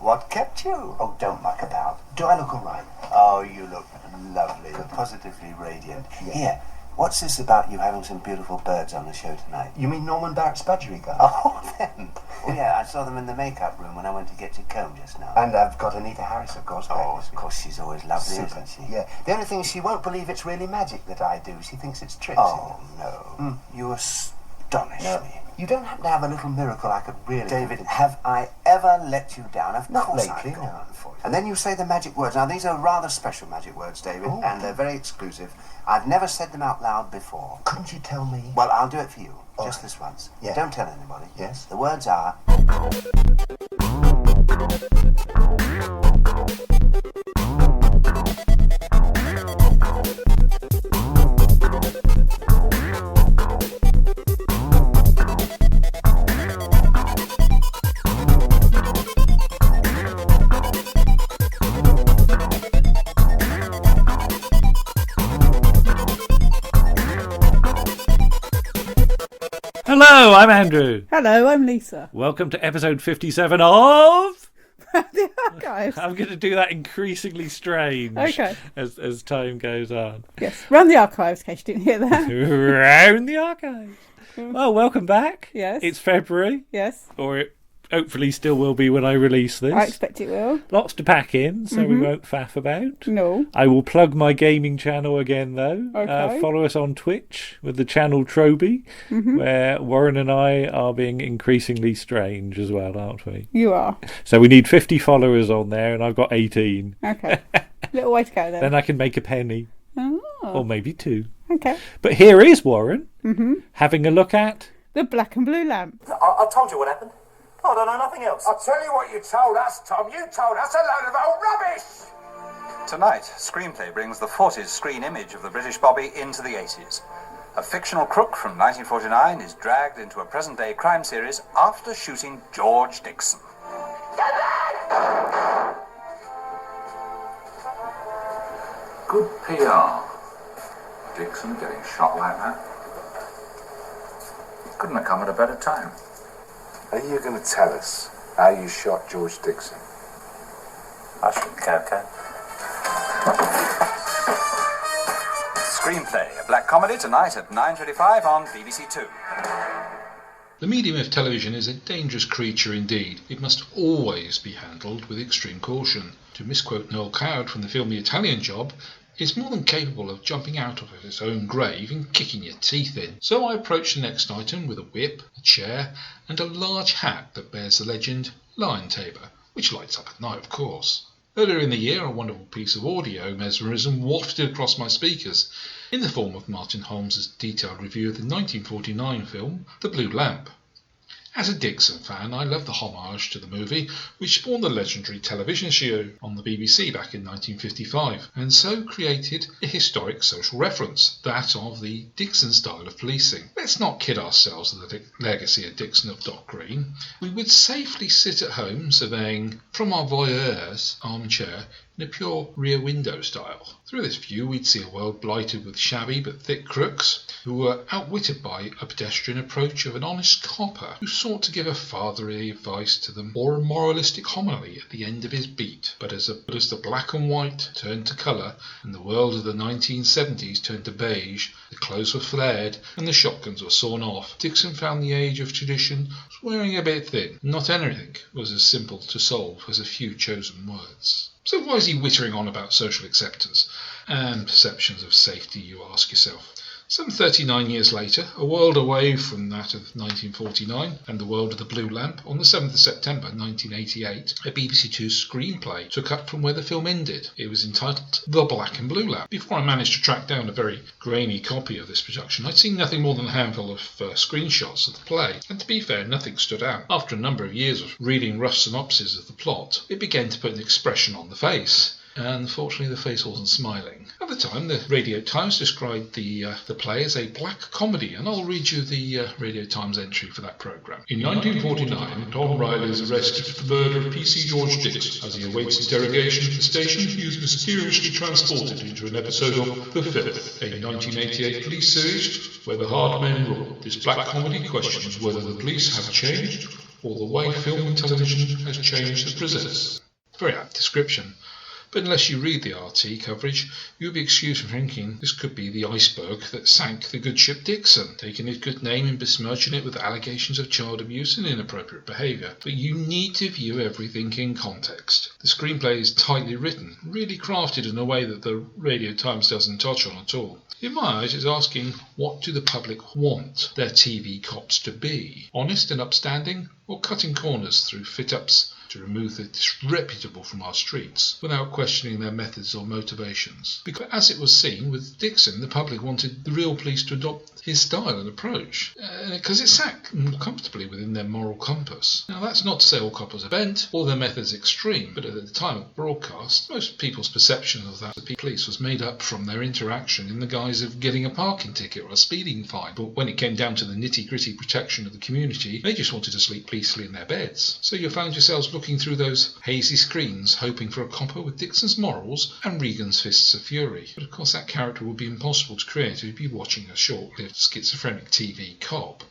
What kept you? Oh, don't muck about. Do I look all right? Oh, you look lovely. You're positively radiant. Yeah. Here, what's this about you having some beautiful birds on the show tonight? You mean Norman Barrett's budgerigar? Oh, them. Oh, yeah, I saw them in the makeup room when I went to get your comb just now. And I've got Anita Harris, of course. Oh, of course, she's always lovely, Super. isn't she? Yeah. The only thing is she won't believe it's really magic that I do. She thinks it's tricks. Oh, no. You astonish me. You don't happen to have a little miracle I could really... David, have I ever let you down? Of Not course lately, I've gone no. on for you. And then you say the magic words. Now, these are rather special magic words, David, Oh. and they're very exclusive. I've never said them out loud before. Couldn't you tell me? Well, I'll do it for you, All just right. this once. Yeah. Don't tell anybody. Yes. The words are... Hello, I'm Andrew. Hello, I'm Lisa. Welcome to episode 57 of... The Archives. I'm going to do that increasingly strange Okay. as time goes on. Yes, run the Archives, in case you didn't hear that. Round the archives. Well, welcome back. Yes. It's February, Yes, or it hopefully still will be when I release this. I expect it will. Lots to pack in, so we won't faff about. No. I will plug my gaming channel again, though. Okay. Follow us on Twitch with the channel Trowbridge, where Warren and I are being increasingly strange as well, aren't we? You are. So we need 50 followers on there, and I've got 18. Okay. Little way to go then. Then I can make a penny, or Oh, maybe two. okay. But here is Warren, having a look at... The black and blue lamp. I told you what happened. I don't know nothing else. I'll tell you what you told us, Tom. You told us a load of old rubbish! Tonight, ScreenPlay brings the 40s screen image of the British Bobby into the 80s. A fictional crook from 1949 is dragged into a present-day crime series after shooting George Nixon. Good PR. Dixon getting shot like that. Couldn't have come at a better time. Are you going to tell us how you shot George Dixon? I shouldn't care, okay? ScreenPlay, a black comedy tonight at 9:25 on BBC Two. The medium of television is a dangerous creature indeed. It must always be handled with extreme caution. To misquote Noel Coward from the film The Italian Job, it's more than capable of jumping out of its own grave and kicking your teeth in. So I approach the next item with a whip, a chair, and a large hat that bears the legend Lion Tamer, which lights up at night, of course. Earlier in the year, a wonderful piece of audio mesmerism wafted across my speakers, in the form of Martin Holmes's detailed review of the 1949 film The Blue Lamp. As a Dixon fan, I love the homage to the movie, which spawned the legendary television show on the BBC back in 1955, and so created a historic social reference, that of the Dixon style of policing. Let's not kid ourselves with the legacy of Dixon of Dock Green. We would safely sit at home surveying from our voyeur's armchair in a pure rear window style. Through this view we'd see a world blighted with shabby but thick crooks who were outwitted by a pedestrian approach of an honest copper who sought to give a fatherly advice to them or a moralistic homily at the end of his beat. But as the black and white turned to colour and the world of the 1970s turned to beige, the clothes were flared and the shotguns were sawn off, Dixon found the age of tradition was wearing a bit thin. Not anything was as simple to solve as a few chosen words. So why is he whittering on about social acceptance and perceptions of safety, you ask yourself? Some 39 years later, a world away from that of 1949 and the world of the Blue Lamp, on the 7th of September 1988, a BBC Two screenplay took up from where the film ended. It was entitled The Black and Blue Lamp. Before I managed to track down a very grainy copy of this production, I'd seen nothing more than a handful of screenshots of the play, and to be fair, nothing stood out. After a number of years of reading rough synopses of the plot, it began to put an expression on the face. And unfortunately the face wasn't smiling. At the time, the Radio Times described the play as a black comedy, and I'll read you the Radio Times entry for that programme. In 1949, Tom Riley is arrested for the murder of PC George Dixon. As he awaits interrogation at the station, he is mysteriously transported into an episode of The Fifth, a 1988 police series where the hard men rule. This black comedy questions whether the police have changed or the way film and television has changed the presenters. Very apt description. But unless you read the RT coverage, you'll be excused from thinking this could be the iceberg that sank the good ship Nixon, taking his good name and besmirching it with allegations of child abuse and inappropriate behaviour. But you need to view everything in context. The screenplay is tightly written, really crafted in a way that the Radio Times doesn't touch on at all. In my eyes, it's asking, what do the public want their TV cops to be? Honest and upstanding, or cutting corners through fit-ups to remove the disreputable from our streets, without questioning their methods or motivations? Because as it was seen with Nixon, the public wanted the real police to adopt his style and approach, because it sat comfortably within their moral compass. Now that's not to say all coppers are bent, or their methods extreme, but at the time of broadcast, most people's perception of that the police was made up from their interaction in the guise of getting a parking ticket or a speeding fine. But when it came down to the nitty-gritty protection of the community, they just wanted to sleep peacefully in their beds. So you found yourselves looking through those hazy screens, hoping for a copper with Dixon's morals and Regan's fists of fury. But of course that character would be impossible to create if you'd be watching a short-lived schizophrenic TV cop.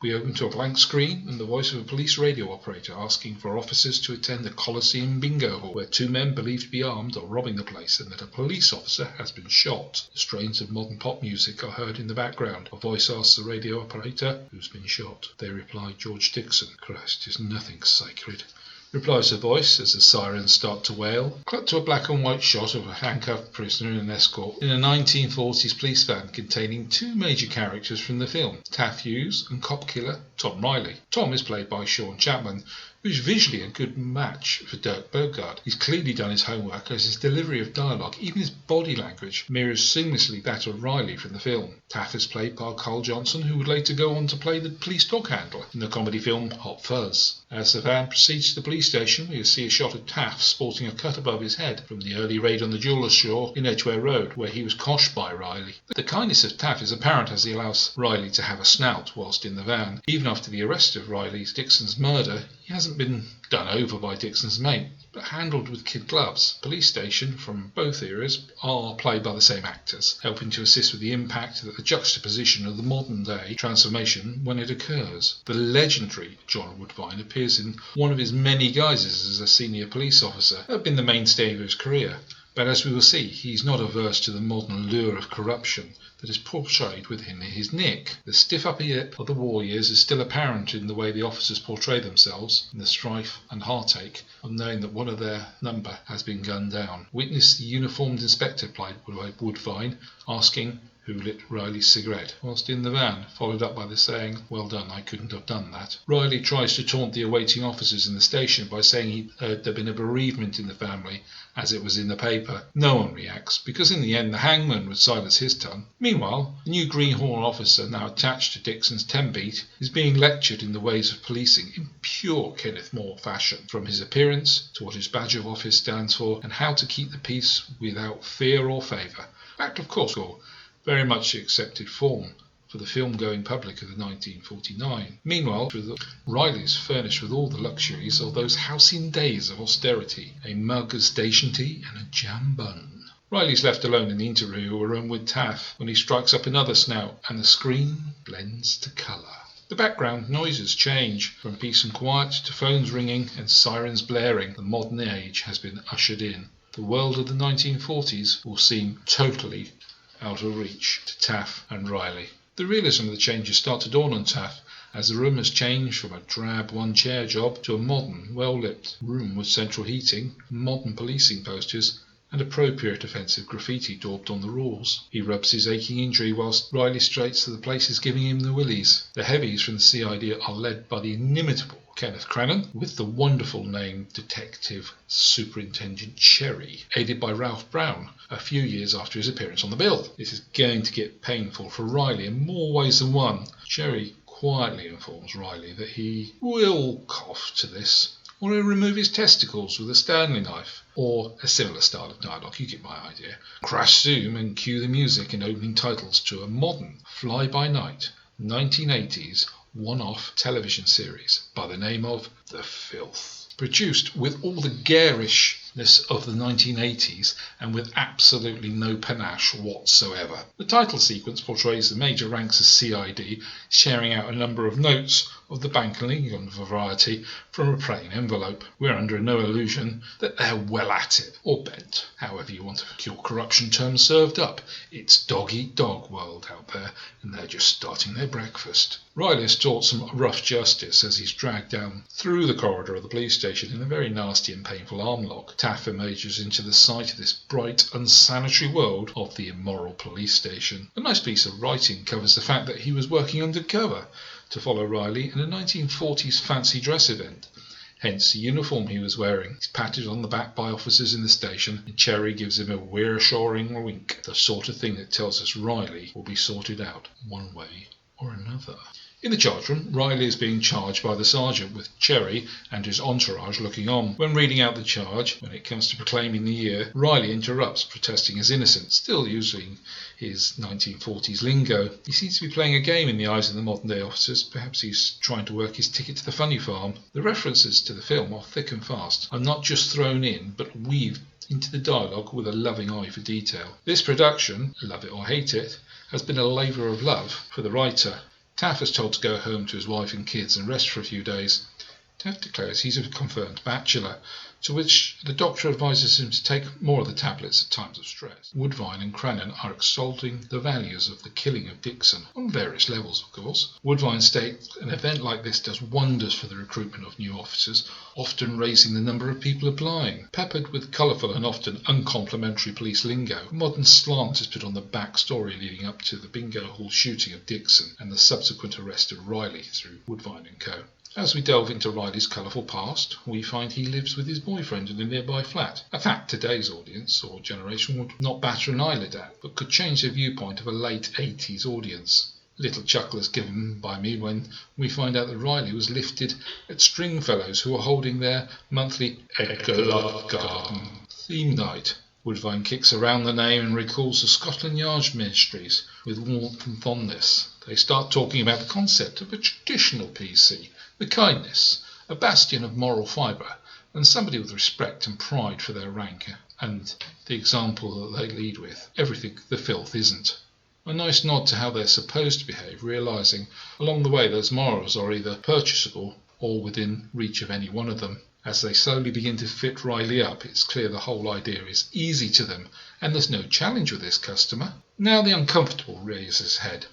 We open to a blank screen and the voice of a police radio operator asking for officers to attend a Coliseum bingo hall where two men believed to be armed are robbing the place and that a police officer has been shot. The strains of modern pop music are heard in the background. A voice asks the radio operator, "Who's been shot?" They reply, "George Dixon." "Christ, is nothing sacred," replies the voice as the sirens start to wail. Cut to a black and white shot of a handcuffed prisoner and an escort in a 1940s police van containing two major characters from the film, Taff Hughes and cop killer Tom Riley. Tom is played by Sean Chapman, who's visually a good match for Dirk Bogarde. He's clearly done his homework as his delivery of dialogue, even his body language, mirrors seamlessly that of Riley from the film. Taff is played by Carl Johnson, who would later go on to play the police dog handler in the comedy film Hot Fuzz. As the van proceeds to the police station, we see a shot of Taff sporting a cut above his head from the early raid on the jeweller's store in Edgware Road, where he was coshed by Riley. The kindness of Taff is apparent as he allows Riley to have a snout whilst in the van. Even after the arrest of Riley's Dixon's murder, he hasn't been done over by Dixon's mate, but handled with kid gloves. Police station from both eras are played by the same actors, helping to assist with the impact that the juxtaposition of the modern day transformation when it occurs. The legendary John Woodvine appears in one of his many guises as a senior police officer, that had been the mainstay of his career. But as we will see, he's not averse to the modern lure of corruption that is portrayed within his nick. The stiff upper lip of the war years is still apparent in the way the officers portray themselves, in the strife and heartache of knowing that one of their number has been gunned down. Witness the uniformed inspector played by Woodvine asking who lit Riley's cigarette, whilst in the van, followed up by the saying, "Well done, I couldn't have done that." Riley tries to taunt the awaiting officers in the station by saying he'd heard there'd been a bereavement in the family, as it was in the paper. No one reacts, because in the end the hangman would silence his tongue. Meanwhile, the new Greenhorn officer, now attached to Dixon's 10-beat, is being lectured in the ways of policing in pure Kenneth More fashion, from his appearance to what his badge of office stands for, and how to keep the peace without fear or favour. Fact, of course, very much the accepted form for the film-going public of the 1949. Meanwhile, Riley's furnished with all the luxuries of those halcyon days of austerity, a mug of station tea and a jam bun. Riley's left alone in the interview room with Taff when he strikes up another snout, and the screen blends to colour. The background noises change from peace and quiet to phones ringing and sirens blaring. The modern age has been ushered in. The world of the 1940s will seem totally out of reach to Taff and Riley. The realism of the changes start to dawn on Taff as the room has changed from a drab one-chair job to a modern, well-lit room with central heating, modern policing posters and appropriate offensive graffiti daubed on the walls. He rubs his aching injury whilst Riley straightens to the places giving him the willies. The heavies from the CID are led by the inimitable Kenneth Crannan, with the wonderful name Detective Superintendent Cherry, aided by Ralph Brown, a few years after his appearance on the bill. This is going to get painful for Riley in more ways than one. Cherry quietly informs Riley that he will cough to this, or he'll remove his testicles with a Stanley knife, or a similar style of dialogue, you get my idea. Crash zoom and cue the music and opening titles to a modern, fly-by-night, 1980s one-off television series by the name of The Filth. Produced with all the garish seriousness of the 1980s and with absolutely no panache whatsoever. The title sequence portrays the major ranks of CID sharing out a number of notes of the Bank of England variety from a plain envelope. We're under no illusion that they're well at it, or bent, however you want your corruption term served up. It's dog-eat-dog world out there, and they're just starting their breakfast. Riley is taught some rough justice as he's dragged down through the corridor of the police station in a very nasty and painful arm lock. Taff emerges into the sight of this bright, unsanitary world of the immoral police station. A nice piece of writing covers the fact that he was working undercover to follow Riley in a 1940s fancy dress event. Hence the uniform he was wearing. He's patted on the back by officers in the station, and Cherry gives him a reassuring wink, the sort of thing that tells us Riley will be sorted out one way or another. In the charge room, Riley is being charged by the sergeant, with Cherry and his entourage looking on. When reading out the charge, when it comes to proclaiming the year, Riley interrupts, protesting his innocence, still using his 1940s lingo. He seems to be playing a game in the eyes of the modern-day officers. Perhaps he's trying to work his ticket to the funny farm. The references to the film are thick and fast, and not just thrown in, but weaved into the dialogue with a loving eye for detail. This production, love it or hate it, has been a labour of love for the writer. Taff is told to go home to his wife and kids and rest for a few days. Taff declares he's a confirmed bachelor, to which the doctor advises him to take more of the tablets at times of stress. Woodvine and Crennan are exalting the values of the killing of Dixon, on various levels of course. Woodvine states an event like this does wonders for the recruitment of new officers, often raising the number of people applying. Peppered with colourful and often uncomplimentary police lingo, a modern slant is put on the backstory leading up to the bingo hall shooting of Dixon and the subsequent arrest of Riley through Woodvine and Co. As we delve into Riley's colourful past, we find he lives with his boyfriend in a nearby flat. A fact today's audience or generation would not batter an eyelid at, but could change the viewpoint of a late 80s audience. Little chuckle is given by me when we find out that Riley was lifted at Stringfellows, who were holding their monthly Edgar Love Garden theme night. Woodvine kicks around the name and recalls the Scotland Yard ministries with warmth and fondness. They start talking about the concept of a traditional PC, the kindness, a bastion of moral fibre, and somebody with respect and pride for their rank, and the example that they lead with. Everything the filth isn't. A nice nod to how they're supposed to behave, realising along the way those morals are either purchasable or within reach of any one of them. As they slowly begin to fit Riley up, it's clear the whole idea is easy to them, and there's no challenge with this customer. Now the uncomfortable raises its head,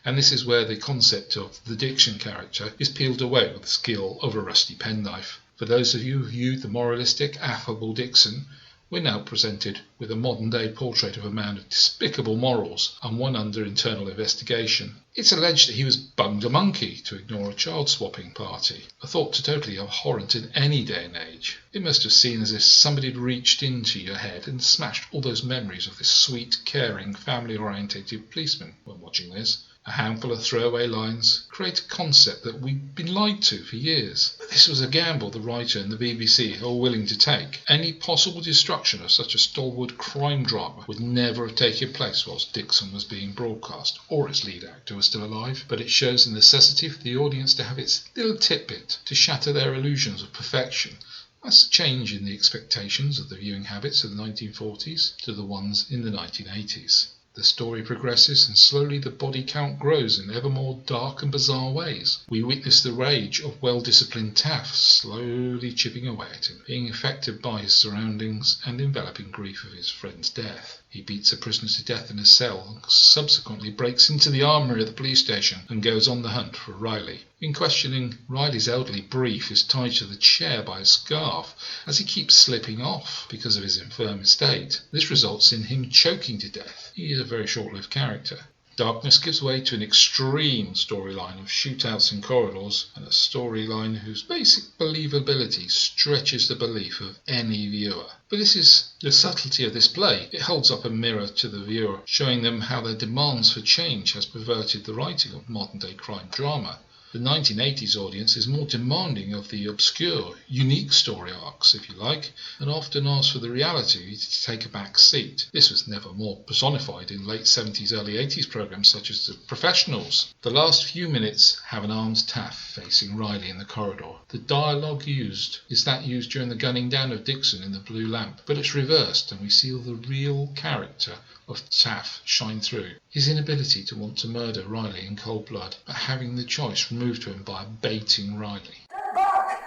and this is where the concept of the Dixon character is peeled away with the skill of a rusty penknife. For those of you who viewed the moralistic, affable Dixon, we're now presented with a modern-day portrait of a man of despicable morals and one under internal investigation. It's alleged that he was bunged a monkey to ignore a child-swapping party, a thought totally abhorrent in any day and age. It must have seemed as if somebody had reached into your head and smashed all those memories of this sweet, caring, family-orientated policeman when watching this. A handful of throwaway lines create a concept that we've been lied to for years. But this was a gamble the writer and the BBC are willing to take. Any possible destruction of such a stalwart crime drama would never have taken place whilst Dixon was being broadcast, or its lead actor was still alive. But it shows the necessity for the audience to have its little tidbit to shatter their illusions of perfection. That's a change in the expectations of the viewing habits of the 1940s to the ones in the 1980s. The story progresses and slowly the body count grows in ever more dark and bizarre ways. We witness the rage of well-disciplined Taff slowly chipping away at him, being affected by his surroundings and enveloping grief of his friend's death. He beats a prisoner to death in a cell and subsequently breaks into the armoury of the police station and goes on the hunt for Riley. In questioning, Riley's elderly brief is tied to the chair by a scarf as he keeps slipping off because of his infirm state. This results in him choking to death. He is a very short-lived character. Darkness gives way to an extreme storyline of shootouts in corridors, and a storyline whose basic believability stretches the belief of any viewer. But this is the subtlety of this play. It holds up a mirror to the viewer, showing them how their demands for change has perverted the writing of modern-day crime drama. The 1980s audience is more demanding of the obscure, unique story arcs, if you like, and often asks for the reality to take a back seat. This was never more personified in late 70s, early 80s programmes such as The Professionals. The last few minutes have an armed Taff facing Riley in the corridor. The dialogue used is that used during the gunning down of Dixon in The Blue Lamp, but it's reversed and we see the real character of Taff shine through. His inability to want to murder Riley in cold blood, but having the choice removed to him by baiting Riley. Get back!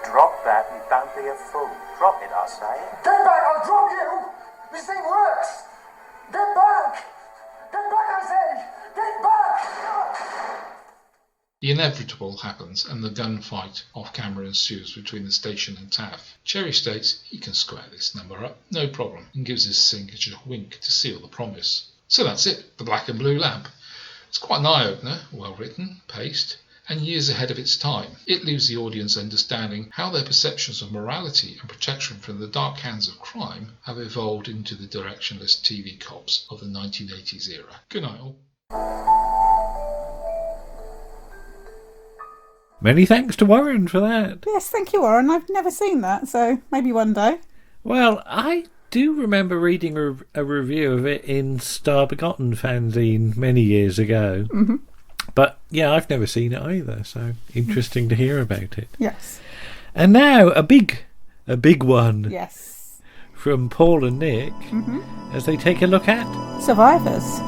Drop that and don't be a fool. Drop it, I say. Get back, I'll drop you! This thing works! Get back! Get back, I say! Get back! The inevitable happens and the gunfight off camera ensues between the station and Taff. Cherry states he can square this number up, no problem, and gives his signature wink to seal the promise. So that's it, The Black and Blue Lamp. It's quite an eye-opener, well written, paced, and years ahead of its time. It leaves the audience understanding how their perceptions of morality and protection from the dark hands of crime have evolved into the directionless TV cops of the 1980s era. Good night all. Many thanks to Warren for that. Yes, thank you, Warren. I've never seen that, so maybe one day. Well, I do remember reading a review of it in Star Begotten fanzine many years ago. Mm-hmm. But yeah, I've never seen it either, so interesting to hear about it. Yes. And now a big one. Yes. From Paul and Nick as they take a look at Survivors.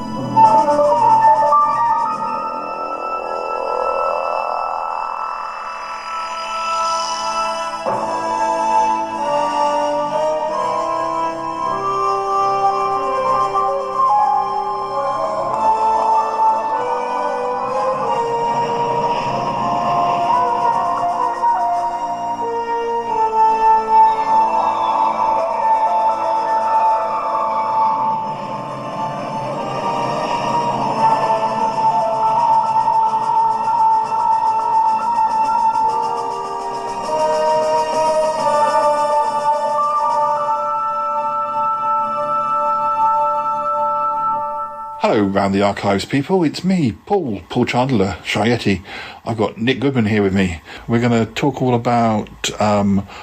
Hello, Round the Archives people. It's me, Paul Chandler, Shietti. I've got Nick Goodman here with me. We're going to talk all about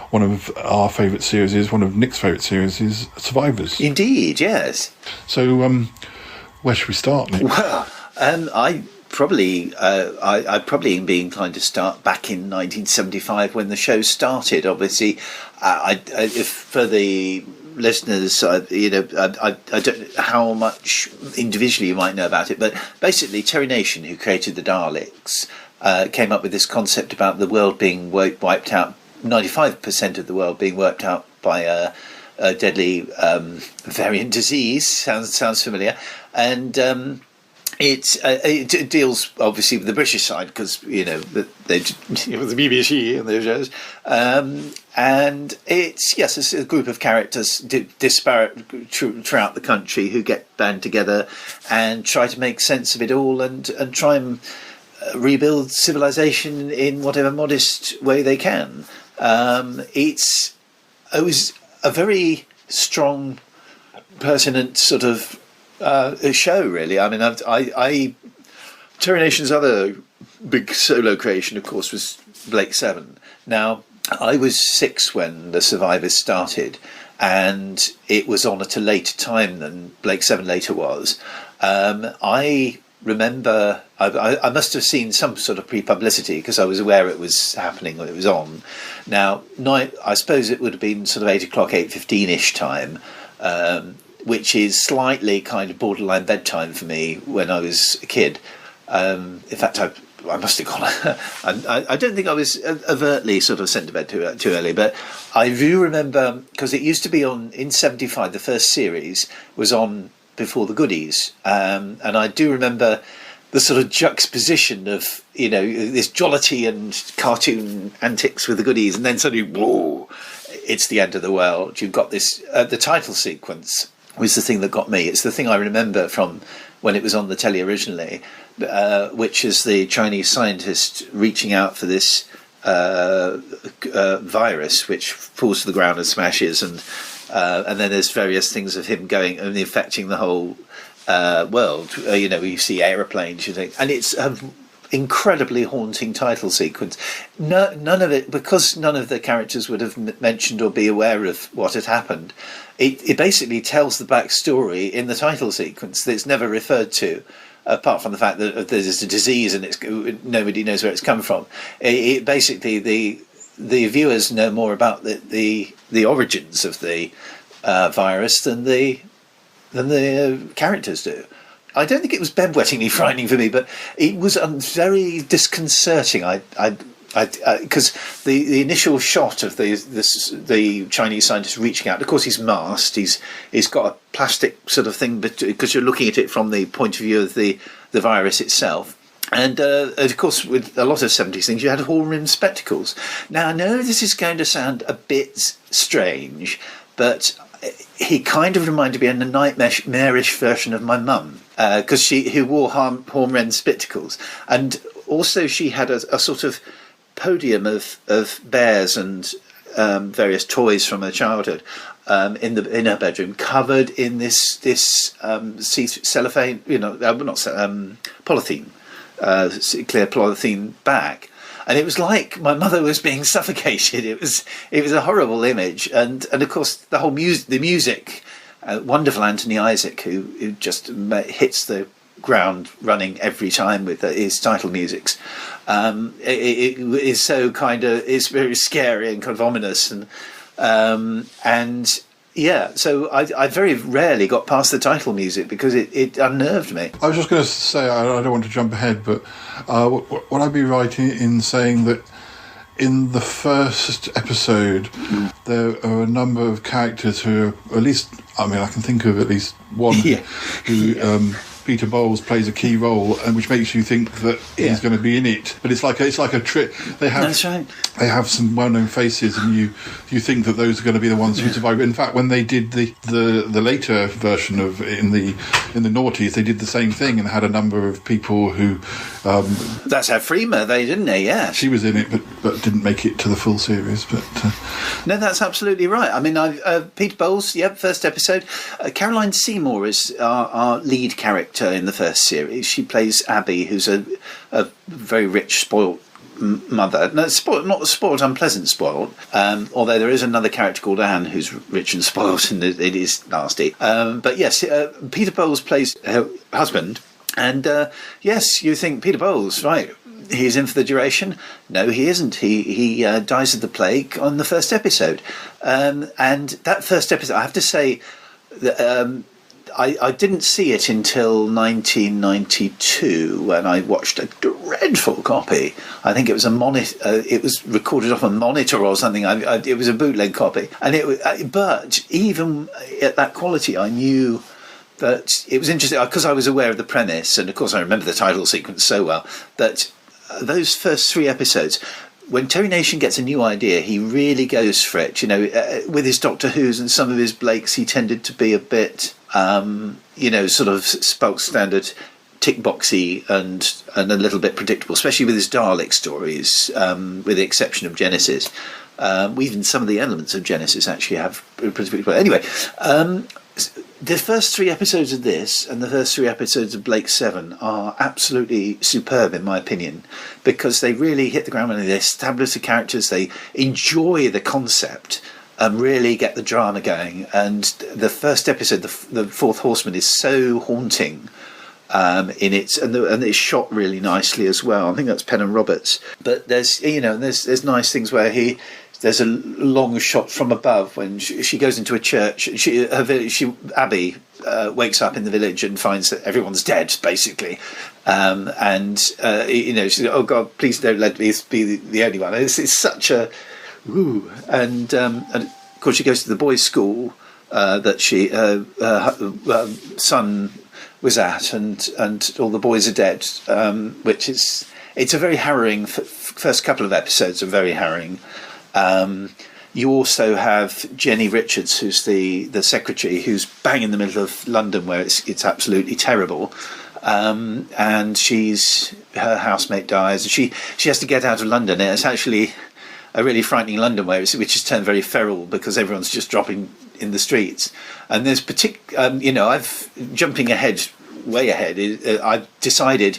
one of our favourite series, one of Nick's favourite series, is Survivors. Indeed, yes. So, where should we start, Nick? Well, I probably am being inclined to start back in 1975 when the show started. Obviously, if for the listeners, I don't know how much individually you might know about it, but basically Terry Nation, who created the Daleks, came up with this concept about the world being wiped out, 95% of the world being wiped out by a deadly variant disease. Sounds familiar, and it deals obviously with the British side because the BBC and those shows, and it's a group of characters disparate throughout the country who get band together and try to make sense of it all and try and rebuild civilization in whatever modest way they can. It was a very strong, pertinent sort of a show, really. I mean, Terry Nation's other big solo creation, of course, was Blake 7. Now, I was 6 when The Survivors started, and it was on at a later time than Blake 7 later was. I remember I must have seen some sort of pre-publicity because I was aware it was happening when it was on. Now, I suppose it would have been sort of 8 o'clock, 8:15-ish time, which is slightly kind of borderline bedtime for me when I was a kid. In fact, I must have gone. I don't think I was overtly sort of sent to bed too early, but I do remember, because it used to be on in 75, the first series was on before the goodies, and I do remember the sort of juxtaposition of, this jollity and cartoon antics with the goodies, and then suddenly, whoa, it's the end of the world. You've got this, the title sequence was the thing that got me. It's the thing I remember from when it was on the telly originally, which is the Chinese scientist reaching out for this virus which falls to the ground and smashes, and then there's various things of him going and affecting the whole world. You see aeroplanes, you think, and it's incredibly haunting title sequence. None of it, because none of the characters would have mentioned or be aware of what had happened. It basically tells the backstory in the title sequence that's never referred to, apart from the fact that there's a disease and nobody knows where it's come from. It basically the viewers know more about the origins of the virus than the characters do. I don't think it was bedwettingly frightening for me, but it was very disconcerting. Because the initial shot of the Chinese scientist reaching out, of course he's masked, he's got a plastic sort of thing, because you're looking at it from the point of view of the virus itself. And of course, with a lot of 70s things, you had horn-rimmed spectacles. Now, I know this is going to sound a bit strange, but he kind of reminded me of a nightmarish version of my mum, because who wore horn-rimmed spectacles. And also she had a sort of podium of bears and various toys from her childhood in her bedroom, covered in this cellophane, polythene, clear polythene bag. And it was like my mother was being suffocated. It was a horrible image, and of course the music, wonderful Anthony Isaac, who just hits the ground running every time with his title musics. It is so it's very scary and kind of ominous, and yeah. So I very rarely got past the title music because it unnerved me. I was just going to say, I don't want to jump ahead, but would I be right in saying that in the first episode there are a number of characters who are, at least, I mean, I can think of at least one who Peter Bowles plays a key role, and which makes you think that he's going to be in it. But it's like a trick. That's right. They have some well-known faces, and you think that those are going to be the ones who survive. In fact, when they did the later version of in the noughties, they did the same thing and had a number of people who. That's how Freema didn't they? Yeah, she was in it, but didn't make it to the full series. But no, that's absolutely right. I mean, Peter Bowles, first episode. Caroline Seymour is our lead character in the first series. She plays Abby, who's a very rich, spoilt mother. No, not spoilt, unpleasant spoilt. Although there is another character called Anne who's rich and spoilt, and it is nasty. But yes, Peter Bowles plays her husband, and yes, you think Peter Bowles, right? He's in for the duration. No, he isn't. He dies of the plague on the first episode, and that first episode, I have to say that. I didn't see it until 1992 when I watched a dreadful copy. I think it was it was recorded off a monitor or something. It was a bootleg copy, and but even at that quality, I knew that it was interesting because I was aware of the premise, and of course I remember the title sequence so well. That those first 3 episodes. When Terry Nation gets a new idea, he really goes for it. With his Doctor Who's and some of his Blakes, he tended to be a bit, sort of bulk standard, tick boxy and a little bit predictable, especially with his Dalek stories, with the exception of Genesis. Even some of the elements of Genesis actually have predictable. Anyway, the first 3 episodes of this and the first 3 episodes of Blake 7 are absolutely superb, in my opinion, because they really hit the ground running. They establish the characters, they enjoy the concept, and really get the drama going. And the first episode, the Fourth Horseman, is so haunting in it, and it's shot really nicely as well. I think that's Penn and Roberts. But there's nice things where there's a long shot from above when she goes into a church. Abby wakes up in the village and finds that everyone's dead, basically. She's like, oh God, please don't let me be the only one. It's such a ooh. And of course she goes to the boys' school that her son was at, and all the boys are dead, which it's a very harrowing. First couple of episodes are very harrowing. You also have Jenny Richards, who's the secretary, who's bang in the middle of London where it's absolutely terrible. And her housemate dies, and she has to get out of London. And it's actually a really frightening London which has turned very feral because everyone's just dropping in the streets. And there's I've jumping ahead, way ahead. I've decided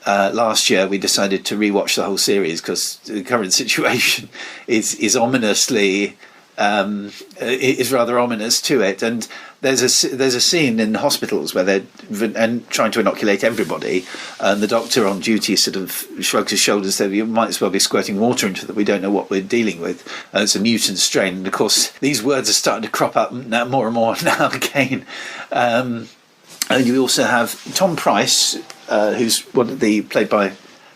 last year we decided to rewatch the whole series because the current situation is ominously is rather ominous to it. And there's a scene in hospitals where they're trying to inoculate everybody, and the doctor on duty sort of shrugs his shoulders, says, "You might as well be squirting water into them. We don't know what we're dealing with. It's a mutant strain." And of course, these words are starting to crop up now, more and more now again. And you also have Tom Price, who's played by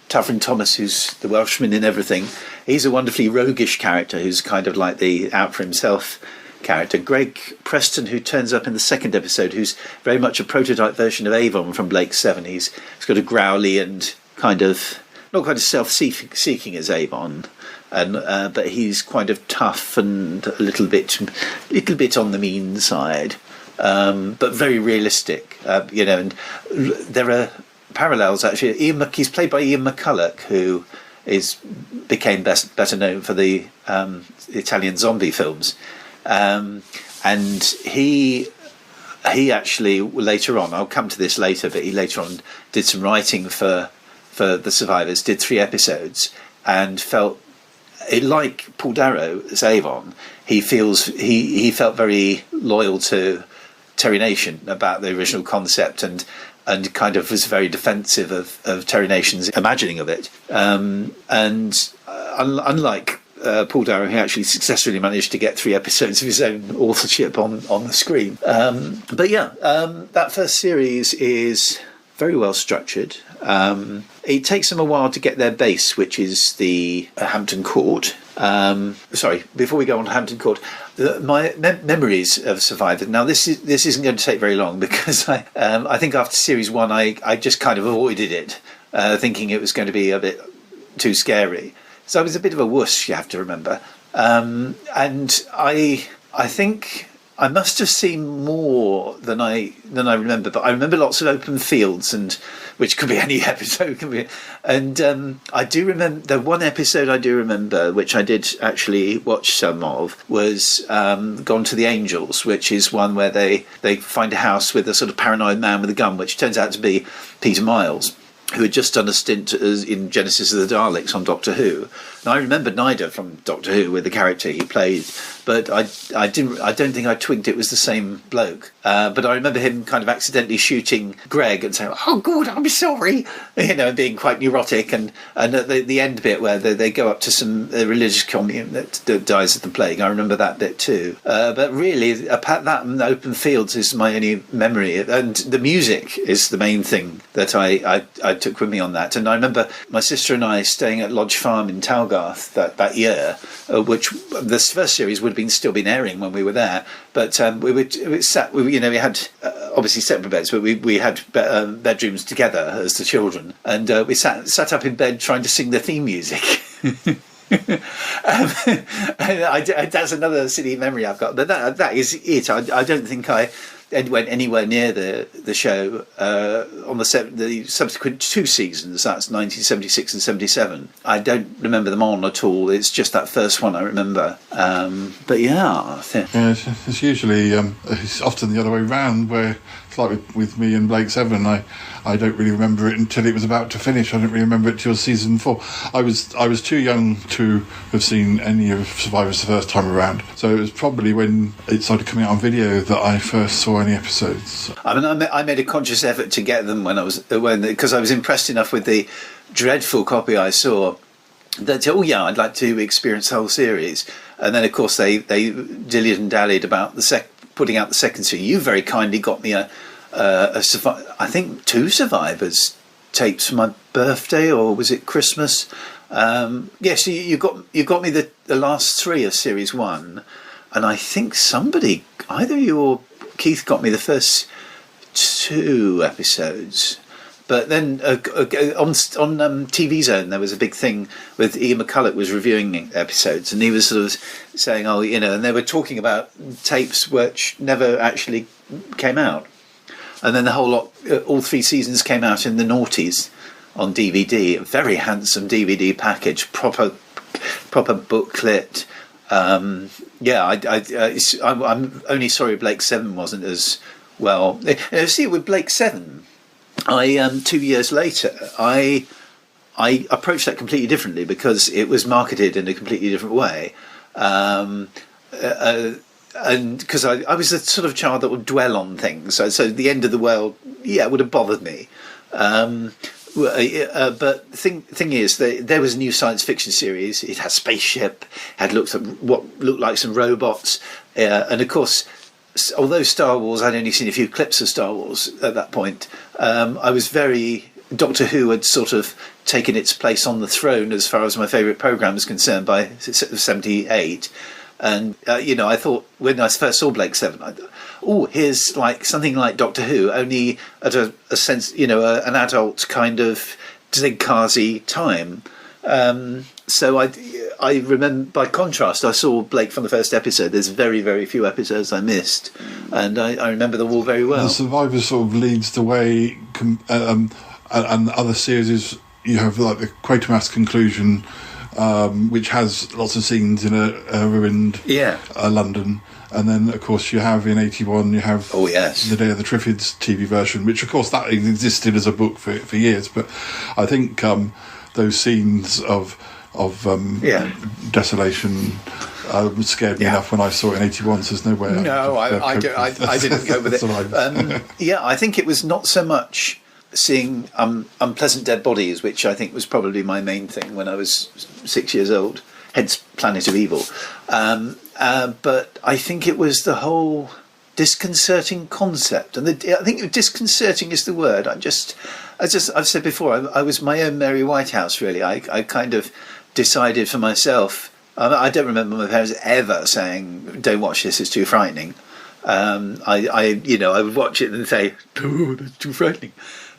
Tavern Thomas, who's the Welshman in everything. He's a wonderfully roguish character who's kind of like the out for himself character. Greg Preston, who turns up in the second episode, who's very much a prototype version of Avon from Blake 7. He's got a growly and kind of not quite as self-seeking as Avon, and but he's kind of tough and a little bit on the mean side, but very realistic. And there are parallels actually. He's played by Ian McCulloch, who became better known for the Italian zombie films, and he actually later on, I'll come to this later, but he later on did some writing for The Survivors, did 3 episodes, and felt it, like Paul Darrow as Avon. He felt very loyal to Terry Nation about the original concept, and kind of was very defensive of Terry Nation's imagining of it. Unlike Paul Darrow, he actually successfully managed to get 3 episodes of his own authorship on the screen. That first series is very well structured. It takes them a while to get their base, which is the Hampton Court. Before we go on to Hampton Court, my memories of Survivor. Now, this isn't going to take very long, because I think after series 1, I just kind of avoided it, thinking it was going to be a bit too scary. So I was a bit of a wuss, you have to remember. And I think I must have seen more than I remember, but I remember lots of open fields, and which could be any episode. And I do remember the one episode I do remember, which I did actually watch some of, was Gone to the Angels, which is one where they find a house with a sort of paranoid man with a gun, which turns out to be Peter Miles, who had just done a stint in Genesis of the Daleks on Doctor Who. Now, I remember Nida from Doctor Who with the character he played, but I don't think I twigged it was the same bloke. But I remember him kind of accidentally shooting Greg and saying, "Oh, God, I'm sorry," and being quite neurotic. And at the end bit where they go up to some religious commune that dies of the plague, I remember that bit too. But really, apart that and Open Fields is my only memory. And the music is the main thing that I took with me on that. And I remember my sister and I staying at Lodge Farm in Talgarth that year, which this first series would have still been airing when we were there. But we had obviously separate beds, but we had bedrooms together as the children, and we sat up in bed trying to sing the theme music. That's another silly memory I've got, but that is it. I don't think I went anywhere near the show on the subsequent 2 seasons. That's 1976 and 77. I don't remember them on at all. It's just that first one I remember. But yeah, it's usually it's often the other way round, where it's like with me and Blake 7. I don't really remember it until it was about to finish. I don't really remember it till season 4. I was too young to have seen any of Survivors the first time around, so it was probably when it started coming out on video that I first saw any episodes. I mean, I made a conscious effort to get them because I was impressed enough with the dreadful copy I saw that I'd like to experience the whole series. And then of course they dillied and dallied about putting out the second series. You very kindly got me I think 2 Survivors tapes for my birthday, or was it Christmas? Yes, you got me the last 3 of series 1, and I think somebody, either you or Keith, got me the first 2 episodes. But then on TV Zone there was a big thing with Ian McCulloch was reviewing episodes, and he was sort of saying, and they were talking about tapes which never actually came out. And then the whole lot, all 3 seasons came out in the noughties on DVD. A very handsome DVD package, proper booklet. I'm only sorry Blake 7 wasn't as well. See, with Blake 7, I 2 years later, I approached that completely differently because it was marketed in a completely different way. And because I was the sort of child that would dwell on things. So the end of the world, would have bothered me. But the thing is, there was a new science fiction series. It had spaceship, had looked at what looked like some robots. And of course, although Star Wars, I'd only seen a few clips of Star Wars at that point, I was Doctor Who had sort of taken its place on the throne as far as my favourite programme is concerned by 78. And, I thought when I first saw Blake Seven, I thought, here's like something like Doctor Who, only at a sense, an adult kind of Zigcarsy time. So I remember, by contrast, I saw Blake from the first episode. There's very, very few episodes I missed, and I remember them all very well. The Survivor sort of leads the way, and other series, you have like the Quatermass conclusion, which has lots of scenes in a ruined London. And then, of course, you have in 81, you have The Day of the Triffids TV version, which, of course, that existed as a book for years. But I think those scenes of desolation scared me enough when I saw it in 81, so there's no way. No, I didn't go with it. I think it was not so much seeing unpleasant dead bodies, which I think was probably my main thing when I was 6 years old, hence Planet of Evil. But I think it was the whole disconcerting concept, and I think disconcerting is the word. I've said before, I was my own Mary Whitehouse, really. I kind of decided for myself. I don't remember my parents ever saying, "Don't watch this; it's too frightening." I would watch it and say, "Oh, that's too frightening."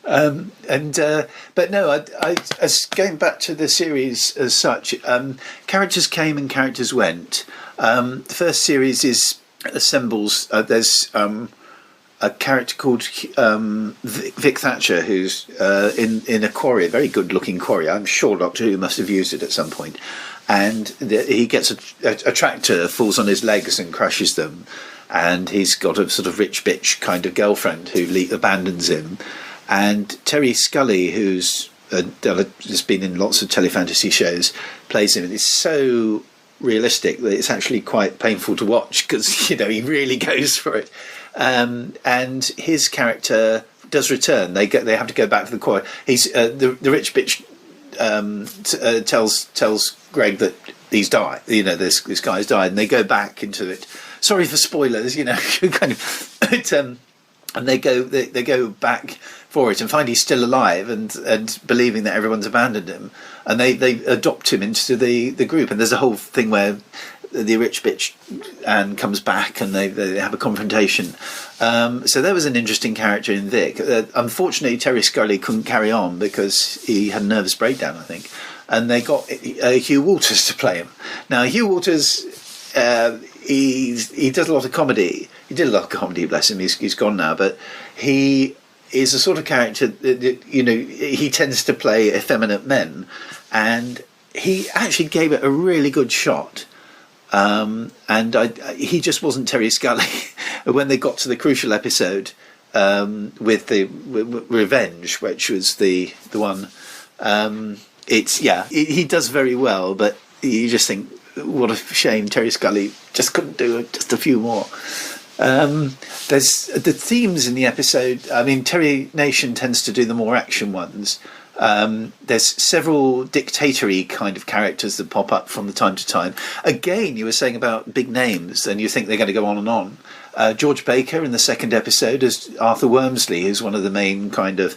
But no, as going back to the series as such, characters came and characters went. The first series assembles. There's a character called Vic Thatcher, who's in a quarry, a very good-looking quarry. I'm sure Doctor Who must have used it at some point. And he gets a tractor, falls on his legs and crushes them. And he's got a sort of rich bitch kind of girlfriend who abandons him. And Terry Scully, who's has been in lots of telefantasy shows, plays him. And it's so realistic that it's actually quite painful to watch because, he really goes for it. And his character does return. They have to go back to the quarry. He's the rich bitch tells Greg that he's died. This guy's died, and they go back into it. Sorry for spoilers, kind of. And they go back for it and find he's still alive and believing that everyone's abandoned him, and they adopt him into the group. And there's a whole thing where the rich bitch Anne comes back and they have a confrontation. So there was an interesting character in Vic. Unfortunately, Terry Scully couldn't carry on because he had a nervous breakdown, I think. And they got Hugh Walters to play him. Now, Hugh Walters, he does a lot of comedy. He did a lot of comedy, bless him. He's gone now, but he is a sort of character that, he tends to play effeminate men, and he actually gave it a really good shot. He just wasn't Terry Scully. When they got to the crucial episode with the Revenge, which was the one, he does very well, but you just think, what a shame Terry Scully just couldn't do just a few more. There's the themes in the episode. I mean, Terry Nation tends to do the more action ones. There's several dictatory kind of characters that pop up from the time to time. Again, you were saying about big names, and you think they're going to go on and on. George Baker in the second episode as Arthur Wormsley, who's one of the main kind of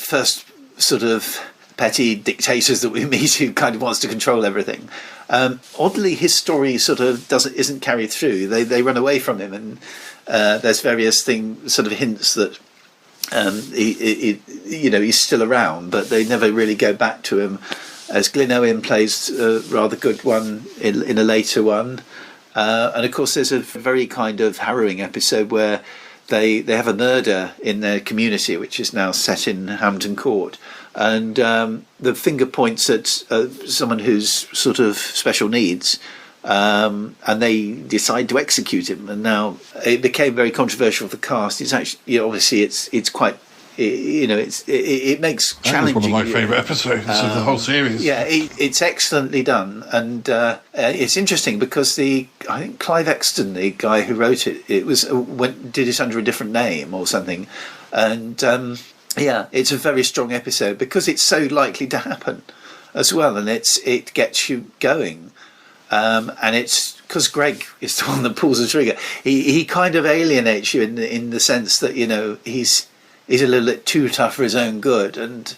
first sort of petty dictators that we meet, who kind of wants to control everything. Oddly, his story sort of isn't carried through. They run away from him, and there's various sort of hints that he's still around, but they never really go back to him. As Glyn Owen plays a rather good one in a later one, and of course there's a very kind of harrowing episode where they have a murder in their community, which is now set in Hampton Court. And the finger points at someone who's sort of special needs, and they decide to execute him. And now it became very controversial for the cast. It's actually, obviously, it's quite it makes That was challenging. one of my favourite episodes of the whole series. Yeah, it's excellently done, and it's interesting because I think Clive Exton, the guy who wrote it, did it under a different name or something, and it's a very strong episode because it's so likely to happen as well, and it gets you going, and it's because Greg is the one that pulls the trigger. He kind of alienates you in the sense that he's a little bit too tough for his own good, and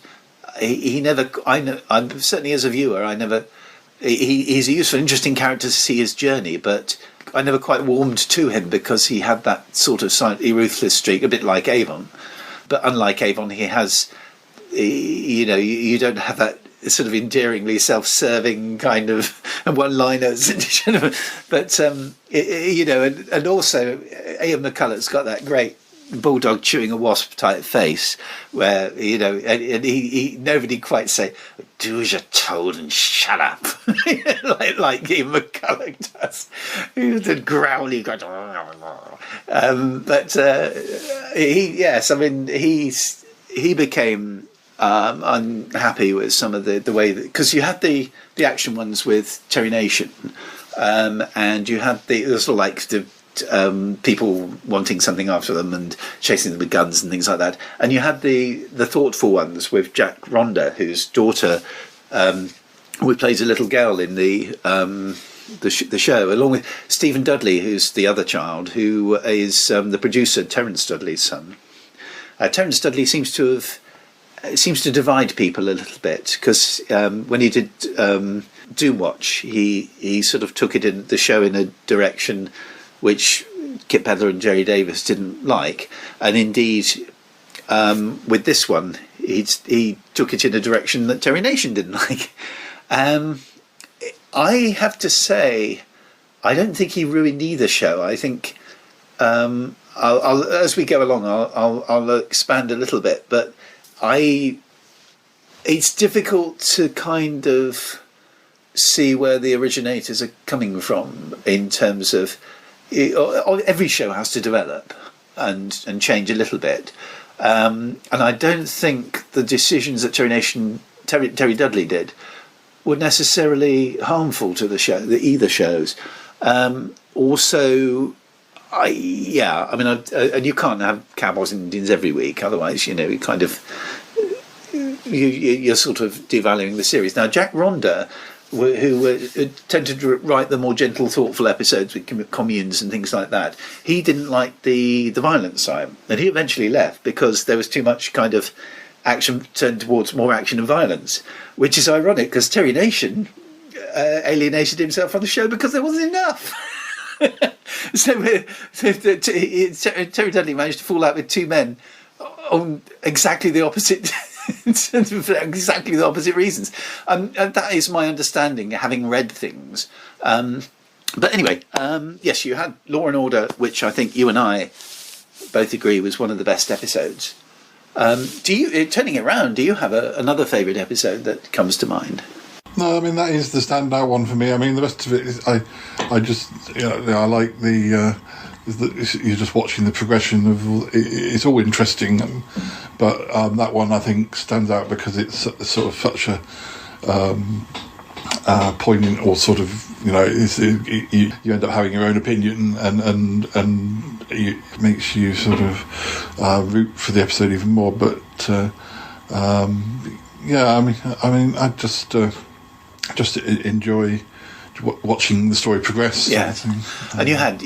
he never. I'm certainly as a viewer, he's a useful, interesting character to see his journey, but I never quite warmed to him because he had that sort of slightly ruthless streak, a bit like Avon. But unlike Avon, he has, you don't have that sort of endearingly self-serving kind of one-liners. But, and also Ian McCulloch's got that great bulldog chewing a wasp type face where, and he nobody quite say, do as you're told and shut up. like Ian McCulloch does. He's a growly guy. He became unhappy with some of the way that, because you had the action ones with Terry Nation, and you had the sort of like the people wanting something after them and chasing them with guns and things like that, and you had the thoughtful ones with Jack Rhonda, whose daughter who plays a little girl in the show, along with Stephen Dudley, who's the other child, who is the producer Terence Dudley's son. Terence Dudley seems to divide people a little bit, because when he did Doomwatch, he sort of took the show in a direction which Kit Pedler and Jerry Davis didn't like, and indeed with this one he took it in a direction that Terry Nation didn't like. I have to say, I don't think he ruined either show. I think I'll as we go along, I'll expand a little bit, but it's difficult to kind of see where the originators are coming from in terms of every show has to develop and change a little bit, and I don't think the decisions that Terry Dudley did were necessarily harmful to either shows. Also, and you can't have cowboys and Indians every week, otherwise you kind of you're sort of devaluing the series. Now Jack Rhonda, who tended to write the more gentle, thoughtful episodes with communes and things like that, he didn't like the violence side, and he eventually left because there was too much kind of action turned towards more action and violence, which is ironic because Terry Nation alienated himself from the show because there wasn't enough. So Terry Dudley managed to fall out with two men on exactly the opposite exactly the opposite reasons, and that is my understanding, having read things. But anyway, yes, you had Law and Order, which I think you and I both agree was one of the best episodes. Turning it around, do you have another favourite episode that comes to mind? No, I mean, that is the standout one for me. I mean, the rest of it is, I just, I like you're just watching the progression of, it's all interesting, but that one I think stands out because it's sort of such a poignant, or sort of, you end up having your own opinion, and it makes you sort of root for the episode even more. But I mean, I just enjoy watching the story progress. Yeah, and you had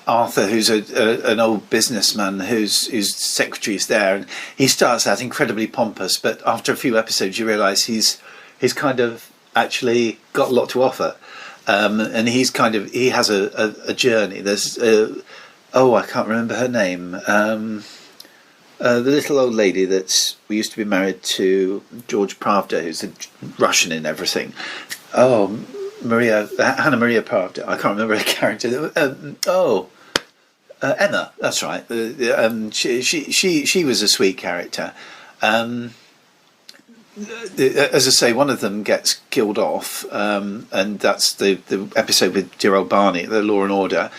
Arthur, who's an old businessman whose secretary's there, and he starts out incredibly pompous, but after a few episodes you realise he's kind of actually got a lot to offer, and he has a journey. There's I can't remember her name. The little old lady we used to be married to George Pravda, who's a Russian and everything. Oh, Hannah Maria Pravda. I can't remember her character. Emma. That's right. She was a sweet character. as I say, one of them gets killed off, and that's the episode with dear old Barney, the Law and Order.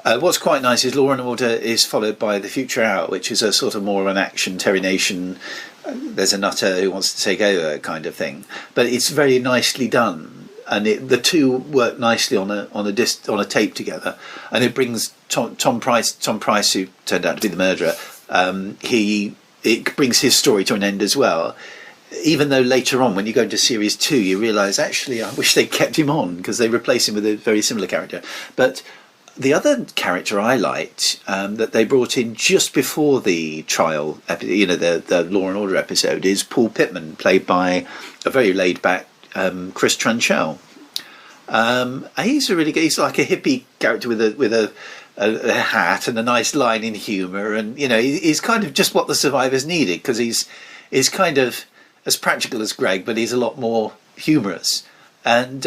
What's quite nice is Law and Order is followed by The Future Hour, which is a sort of more of an action Terry Nation. There's a nutter who wants to take over kind of thing, but it's very nicely done, and the two work nicely on a tape together, and it brings Tom Price, who turned out to be the murderer. It brings his story to an end as well. Even though later on, when you go into series 2, you realise actually I wish they kept him on because they replaced him with a very similar character. But the other character I liked that they brought in just before the trial, the Law and Order episode, is Paul Pittman, played by a very laid-back Chris Tranchell. He's like a hippie character with a hat and a nice line in humour, and he's kind of just what the survivors needed, because he's kind of as practical as Greg, but he's a lot more humorous. And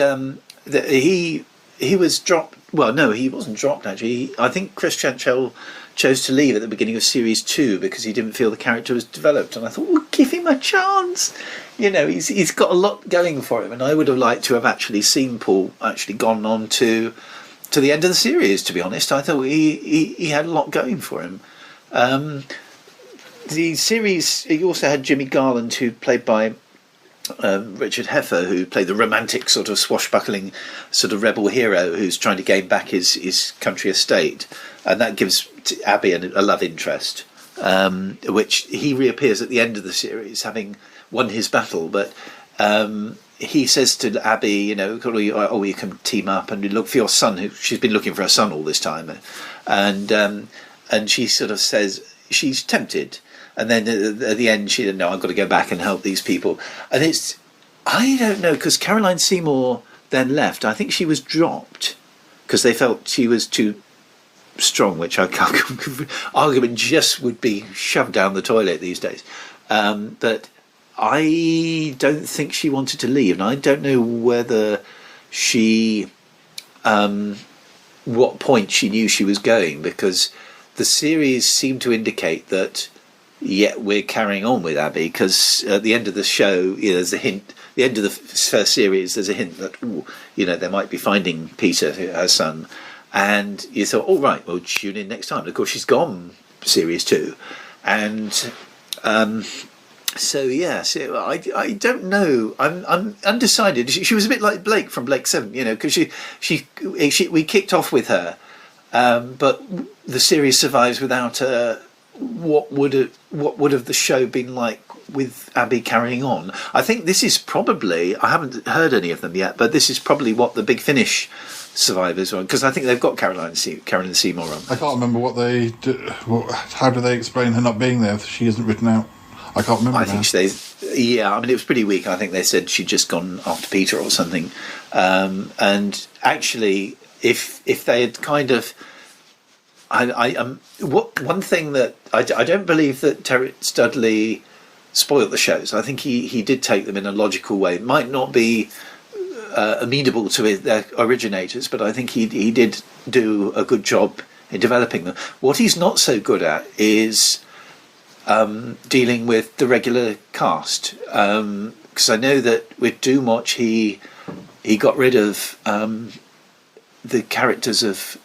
he was dropped. Well, no, he wasn't dropped, actually. I think Chris Chanchell chose to leave at the beginning of series 2 because he didn't feel the character was developed. And I thought, well, give him a chance. He's got a lot going for him, and I would have liked to have actually seen Paul actually gone on to the end of the series. To be honest, I thought he had a lot going for him. The series, he also had Jimmy Garland, who played by Richard Heffer, who played the romantic sort of swashbuckling sort of rebel hero who's trying to gain back his country estate, and that gives Abby a love interest, which he reappears at the end of the series having won his battle, but he says to Abby, you can team up and look for your son. She's been looking for her son all this time, and she sort of says she's tempted. And then at the end, she didn't know, I've got to go back and help these people. And I don't know, because Caroline Seymour then left. I think she was dropped because they felt she was too strong, which argument just would be shoved down the toilet these days. But I don't think she wanted to leave. And I don't know whether what point she knew she was going, because the series seemed to indicate that we're carrying on with Abby, because at the end of the show, there's a hint. The end of the first series, there's a hint that they might be finding Peter, her son, and you thought, all right, we'll tune in next time. And of course, she's gone. Series 2, and I don't know. I'm undecided. She was a bit like Blake from Blake 7, because we kicked off with her, but the series survives without her. What would have the show been like with Abby carrying on? I think this is probably, I haven't heard any of them yet, but this is probably what the Big Finish survivors are, because I think they've got Caroline Seymour on. I can't remember what they do. How do they explain her not being there? She isn't written out. I can't remember. I think it was pretty weak. I think they said she'd just gone after Peter or something. And actually, if they had kind of, one thing that I don't believe that Terry Studley spoiled the shows. I think he did take them in a logical way. It might not be amenable to their originators, but I think he did do a good job in developing them. What he's not so good at is dealing with the regular cast, because I know that with Doomwatch he got rid of the characters of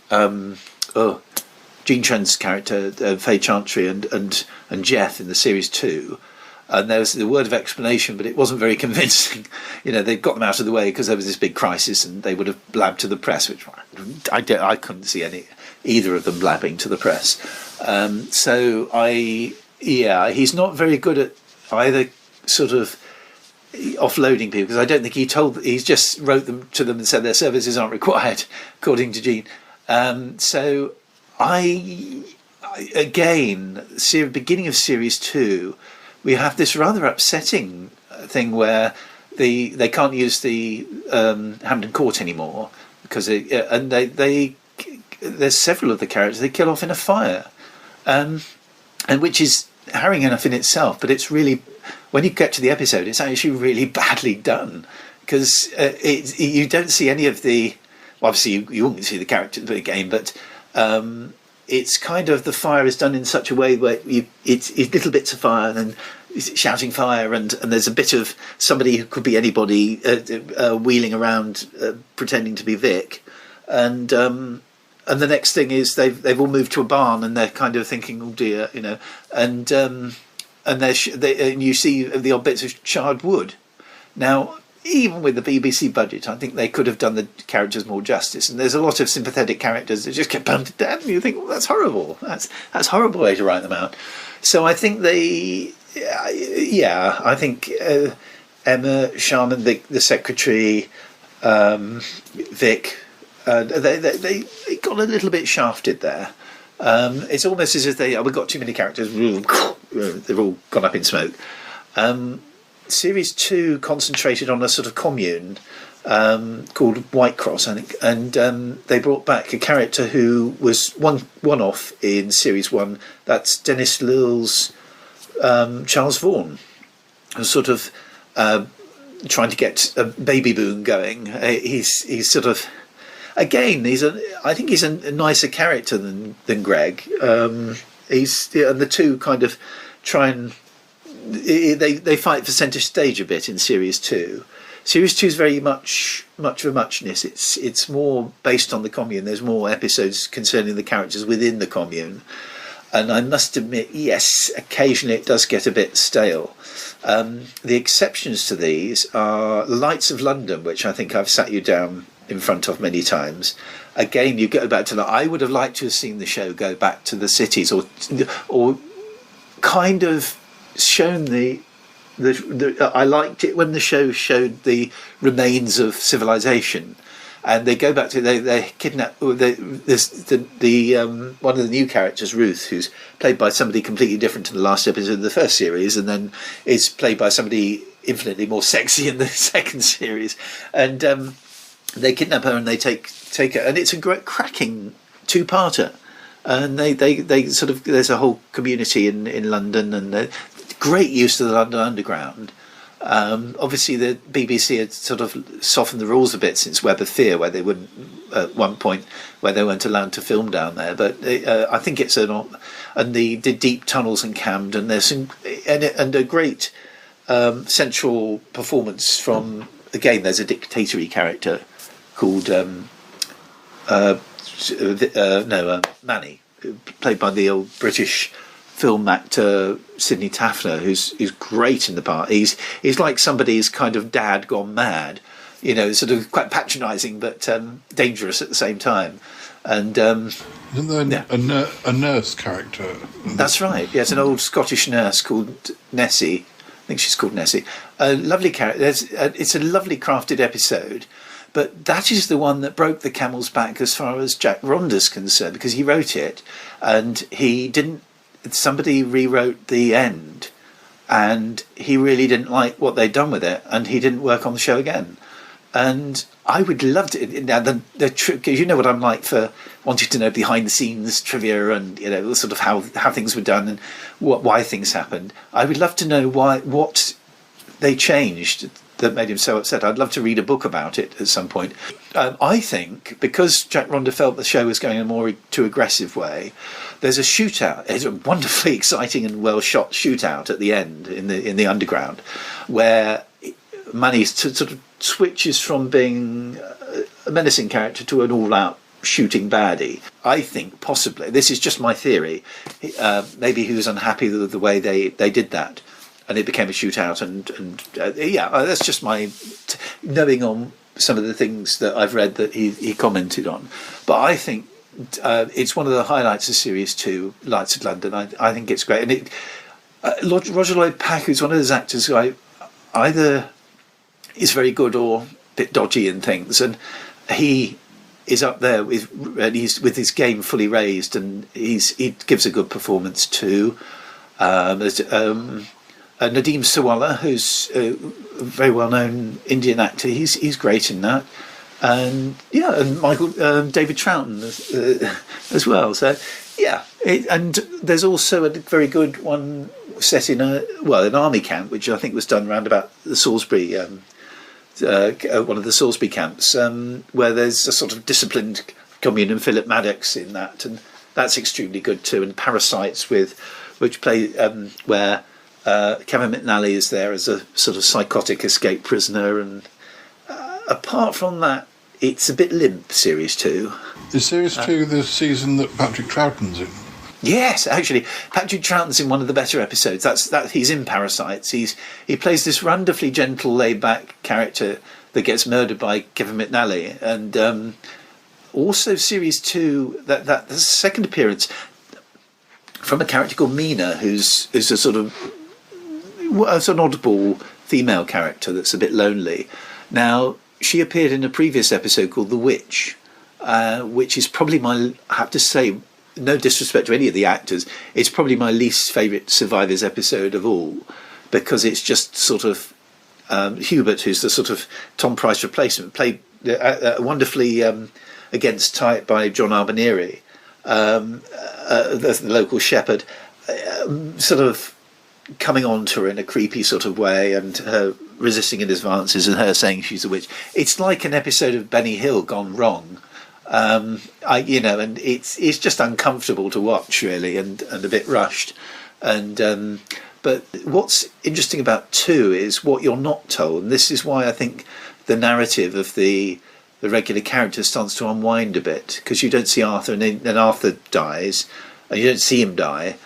Gene Chen's character, Faye Chantry, and Jeff in the series 2, and there was the word of explanation, but it wasn't very convincing. They got them out of the way because there was this big crisis, and they would have blabbed to the press, which I couldn't see either of them blabbing to the press. He's not very good at either sort of offloading people, because I don't think he just wrote them to them and said their services aren't required, according to Gene. Beginning of series 2, we have this rather upsetting thing where they can't use the Hampton Court anymore because there's several of the characters they kill off in a fire, and which is harrowing enough in itself. But it's really, when you get to the episode, it's actually really badly done, because you don't see any of the. Obviously, you won't see the characters again, but. It's kind of, the fire is done in such a way where it's little bits of fire, and shouting fire, and there's a bit of somebody who could be anybody wheeling around pretending to be Vic, and the next thing is they've all moved to a barn, and they're kind of thinking, oh dear, and you see the odd bits of charred wood. Now, even with the BBC budget, I think they could have done the characters more justice. And there's a lot of sympathetic characters that just get burned to death, and you think, well, that's horrible. That's a horrible way to write them out. So I think I think Emma Sharman, the secretary, Vic, they got a little bit shafted there. It's almost as if we've got too many characters. They've all gone up in smoke. Series 2 concentrated on a sort of commune called Whitecross, I think, and they brought back a character who was one off in Series 1. That's Dennis Lil's Charles Vaughan, who's sort of trying to get a baby boom going. He's sort of, again, I think he's a nicer character than Greg. And the two kind of try and they fight for centre stage a bit in Series 2. Series 2 is very much of a muchness. It's more based on the commune. There's more episodes concerning the characters within the commune. And I must admit, yes, occasionally it does get a bit stale. The exceptions to these are Lights of London, which I think I've sat you down in front of many times. Again, you go back to I would have liked to have seen the show go back to the cities, or kind of shown I liked it when the show showed the remains of civilization, and they go back to they kidnap one of the new characters, Ruth, who's played by somebody completely different to the last episode of the first series, and then is played by somebody infinitely more sexy in the second series, and they kidnap her and they take her, and it's a great cracking two-parter, and they sort of, there's a whole community in London, and great use of the London Underground. Obviously the BBC had sort of softened the rules a bit since Web of Fear, where they wouldn't, at one point, where they weren't allowed to film down there, but I think it's and the deep tunnels in Camden, there's some, and a great central performance from, again, there's a dictatory character called Manny, played by the old British film actor Sidney Taffner, who's great in the part. He's like somebody's kind of dad gone mad, sort of quite patronising but dangerous at the same time. And isn't there a nurse character? That's right. Yes, an old Scottish nurse called Nessie. I think she's called Nessie. A lovely character. It's a lovely crafted episode. But that is the one that broke the camel's back as far as Jack Ronda's concerned, because he wrote it and somebody rewrote the end, and he really didn't like what they'd done with it, and he didn't work on the show again. And I would love to. Now, because you know what I'm like for wanting to know behind the scenes trivia, and sort of how things were done and why things happened. I would love to know what they changed that made him so upset. I'd love to read a book about it at some point. I think because Jack Ronda felt the show was going in a more too aggressive way, there's a shootout. It's a wonderfully exciting and well shot shootout at the end in the underground, where Manny sort of switches from being a menacing character to an all-out shooting baddie. I think possibly, this is just my theory, maybe he was unhappy with the way they did that, and it became a shootout, and that's just my knowing on some of the things that I've read that he commented on. But I think it's one of the highlights of Series 2, Lights of London. I think it's great. And Roger Lloyd Pack, who's one of those actors who either is very good or a bit dodgy in things, and he is up there with his game fully raised, and he gives a good performance too. Nadeem Sawalha, who's a very well-known Indian actor, he's great in that, and David Troughton as well. So and there's also a very good one set in an army camp, which I think was done around about the Salisbury, one of the Salisbury camps, where there's a sort of disciplined commune, and Philip Maddox in that, and that's extremely good too. And Parasites, which play where Kevin McNally is there as a sort of psychotic escape prisoner, and apart from that, it's a bit limp, Series 2. Is Series 2 the season that Patrick Troughton's in? Yes, actually, Patrick Troughton's in one of the better episodes. He's in Parasites. He plays this wonderfully gentle, laid-back character that gets murdered by Kevin McNally, and also Series 2, that the second appearance from a character called Mina, who's a sort of it's an oddball female character that's a bit lonely. Now, she appeared in a previous episode called The Witch, which is probably I have to say, no disrespect to any of the actors, it's probably my least favourite Survivors episode of all, because it's just sort of Hubert, who's the sort of Tom Price replacement, played wonderfully against type by John Arboneri, the local shepherd, sort of coming on to her in a creepy sort of way, and her resisting his advances and her saying she's a witch. It's like an episode of Benny Hill gone wrong. And it's just uncomfortable to watch, really, and a bit rushed. And but what's interesting about 2 is what you're not told, and this is why I think the narrative of the regular character starts to unwind a bit, because you don't see Arthur, and then Arthur dies, and you don't see him die,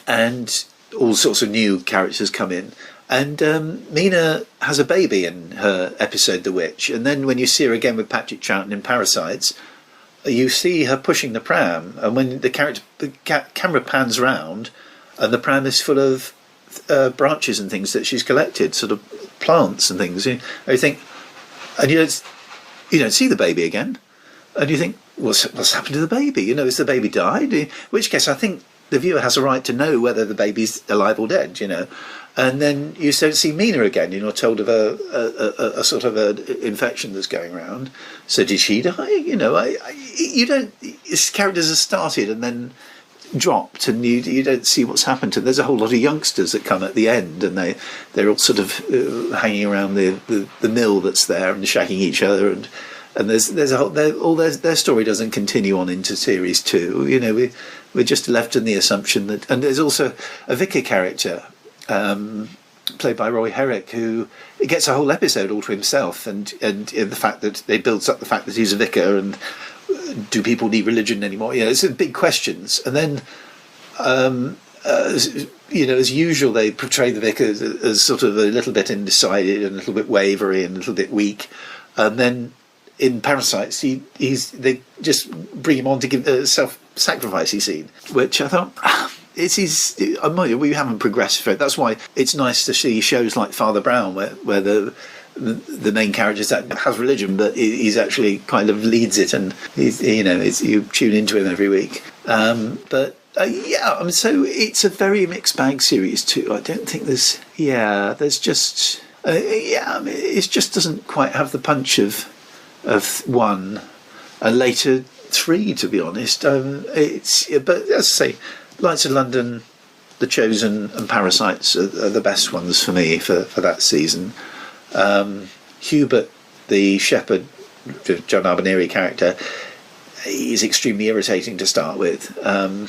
and all sorts of new characters come in. And Mina has a baby in her episode The Witch, and then when you see her again with Patrick Troughton in Parasites, you see her pushing the pram, and when the camera pans round, and the pram is full of branches and things that she's collected, sort of plants and things. You think, and you don't see the baby again, and you think, what's happened to the baby? Has the baby died? In which case, I think the viewer has a right to know whether the baby's alive or dead. And then you don't see Mina again. You're told of a sort of an infection that's going around. So did she die? You don't. His characters are started and then dropped, and you don't see what's happened to them. There's a whole lot of youngsters that come at the end, and they're all sort of hanging around the mill that's there and shagging each other, and there's a whole their story doesn't continue on into Series 2. We're just left in the assumption that, and there's also a vicar character played by Roy Herrick, who gets a whole episode all to himself, and the fact that they builds up the fact that he's a vicar, and do people need religion anymore? It's big questions. And then, as usual, they portray the vicar as sort of a little bit undecided and a little bit wavery and a little bit weak. And then in Parasites, they just bring him on to give a self-sacrifice scene, which I thought, we haven't progressed for it. That's why it's nice to see shows like Father Brown, where the main character has religion, but he's actually kind of leads it, and you tune into him every week. So it's a very mixed bag Series 2. I don't think it just doesn't quite have the punch of 1 and later 3, to be honest. But as I say, Lights of London, The Chosen, and Parasites are the best ones for me for that season. Hubert, the shepherd, John Arboneri character, is extremely irritating to start with. So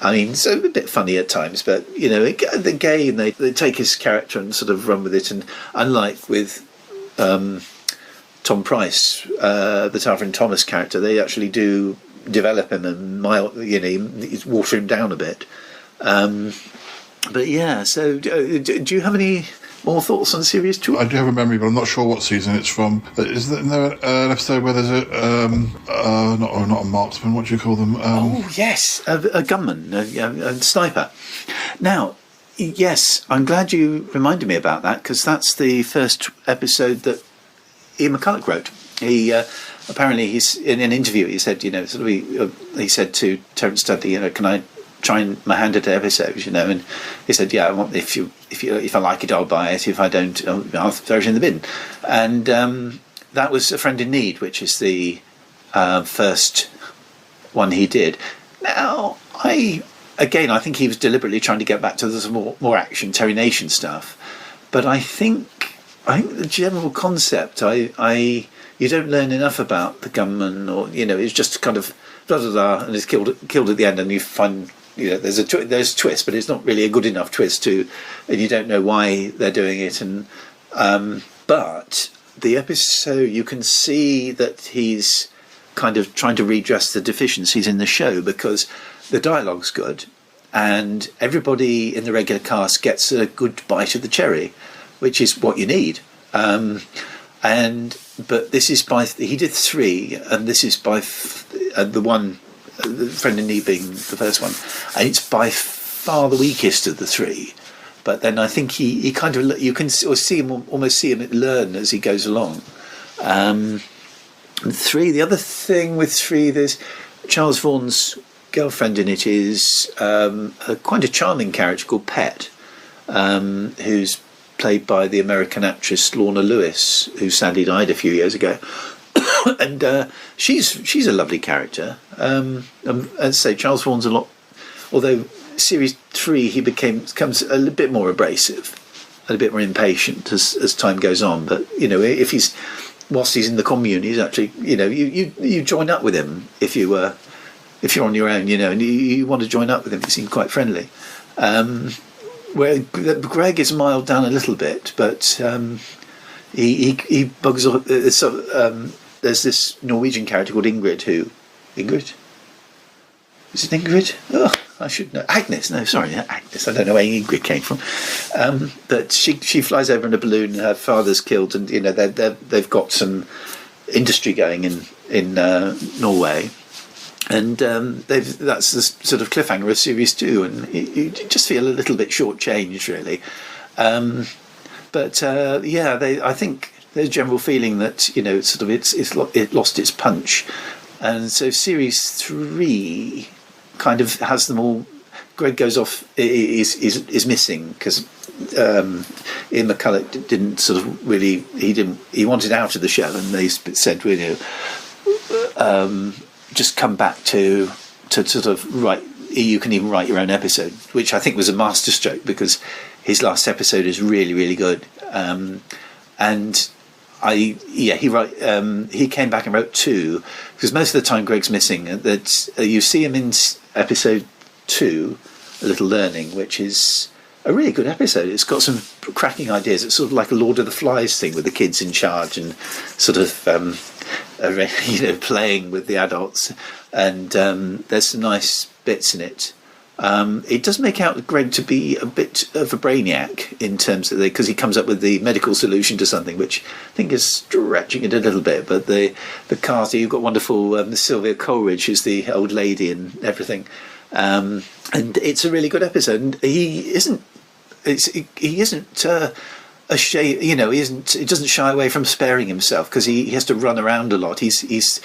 a bit funny at times, but they're gay, and they take his character and sort of run with it. And unlike with Tom Price, the Tarvin Thomas character, they actually do develop him and water him down a bit. But yeah, so do you have any more thoughts on Series 2? I do have a memory, but I'm not sure what season it's from. Is there an episode where there's not a marksman, what do you call them? Yes, a gunman, a sniper. Now, yes, I'm glad you reminded me about that, because that's the first episode that Ian McCulloch wrote. He apparently, he's in an interview, he said, he said to Terence Studley, can I try my hand at episodes, and he said, yeah, if I like it, I'll buy it. If I don't, I'll throw it in the bin. And that was A Friend in Need, which is the first one he did. Now, I think he was deliberately trying to get back to the more action Terry Nation stuff, but I think the general concept, you don't learn enough about the gunman, or it's just kind of blah blah blah, and it's killed at the end, and you find there's a twist, but it's not really a good enough twist and you don't know why they're doing it. And but the episode, you can see that he's kind of trying to redress the deficiencies in the show, because the dialogue's good and everybody in the regular cast gets a good bite of the cherry, which is what you need. But this is he did 3, and this is by the one, Friend in Need being the first one, and it's by far the weakest of the 3. But then I think he kind of, you can almost see him learn as he goes along. And 3, the other thing with 3, there's Charles Vaughan's girlfriend in it is quite a charming character called Pet, who's played by the American actress Lorna Lewis, who sadly died a few years ago. And she's a lovely character. As I say, Charles Vaughan's a lot, although series 3 he becomes a little bit more abrasive and a bit more impatient as time goes on. But if whilst he's in the commune, he's actually you join up with him if you're on your own, and you want to join up with him. He seemed quite friendly. Where Greg is mild down a little bit, but he bugs off. There's this Norwegian character called Ingrid. Is it Ingrid? Oh, I should know. Agnes. No, sorry, Agnes. I don't know where Ingrid came from. But she flies over in a balloon. Her father's killed, and they've got some industry going in Norway. And that's the sort of cliffhanger of series 2, and you just feel a little bit shortchanged, really. I think there's a general feeling that it lost its punch, and so series 3 kind of has them all. Greg goes off, is missing because Ian McCulloch didn't sort of really. He wanted out of the show, and they said, just come back to sort of write. You can even write your own episode, which I think was a masterstroke, because his last episode is really, really good. He came back and wrote 2, because most of the time Greg's missing. That you see him in episode 2, A Little Learning, which is a really good episode. It's got some cracking ideas. It's sort of like a Lord of the Flies thing with the kids in charge and sort of playing with the adults, and there's some nice bits in it. It does make out Greg to be a bit of a brainiac in terms of because he comes up with the medical solution to something, which I think is stretching it a little bit. But the cast, you've got wonderful Sylvia Coleridge, who's the old lady and everything, and it's a really good episode. And he isn't ashamed, he doesn't shy away from sparing himself, because he has to run around a lot. He's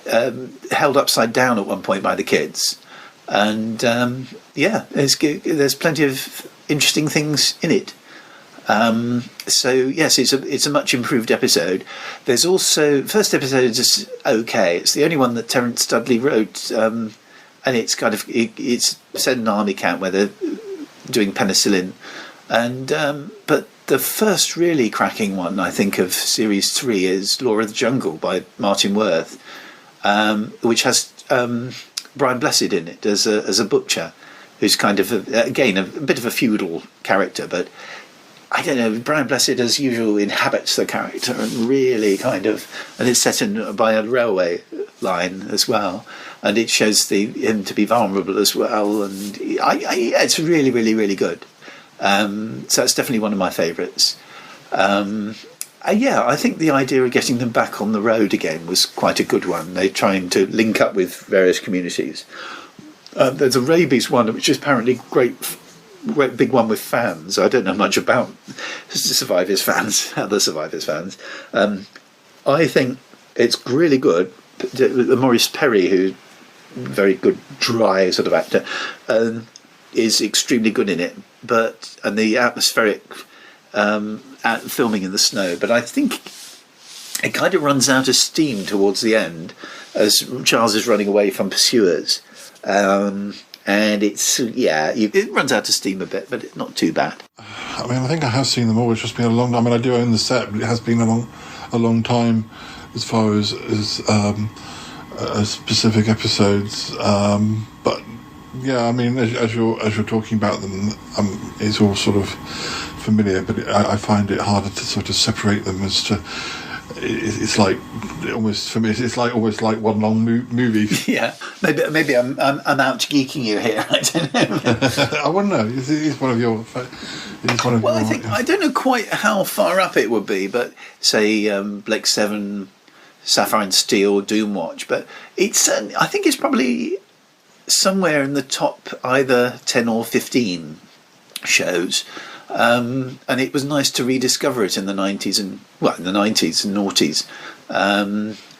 held upside down at one point by the kids. And there's plenty of interesting things in it. So yes, it's a much improved episode. There's also, first episode is okay. It's the only one that Terence Dudley wrote, and it's kind of it's set in an army camp where they're doing penicillin, and but the first really cracking one, I think, of series 3 is Law of the Jungle by Martin Worth, which has Brian Blessed in it as a butcher, who's kind of a bit of a feudal character, but I don't know, Brian Blessed as usual inhabits the character and really and it's set by a railway line as well, and it shows him to be vulnerable as well, and it's really, really, really good. So it's definitely one of my favourites. I think the idea of getting them back on the road again was quite a good one. They're trying to link up with various communities. There's a rabies one, which is apparently great big one with fans. I don't know much about Survivors fans, other Survivors fans. I think it's really good. Maurice Perry, who's a very good, dry sort of actor, is extremely good in it. And the atmospheric filming in the snow, but I think it kind of runs out of steam towards the end as Charles is running away from pursuers, and it runs out of steam a bit, but it's not too bad. I mean, I think I have seen them all. It's just been a long time. I mean, I do own the set, but it has been a long time as far as specific episodes. But Yeah, I mean, as you're talking about them, it's all sort of familiar, but I find it harder to sort of separate them as to. It's like almost for me. It's like almost like one long movie. Yeah, maybe I'm out geeking you here. I don't know. I wouldn't know. It's one of your. Well, I don't know quite how far up it would be, but say Blake 7, Sapphire and Steel, Doomwatch. But it's I think it's probably somewhere in the top either 10 or 15 shows. And it was nice to rediscover it in the 90s and noughties.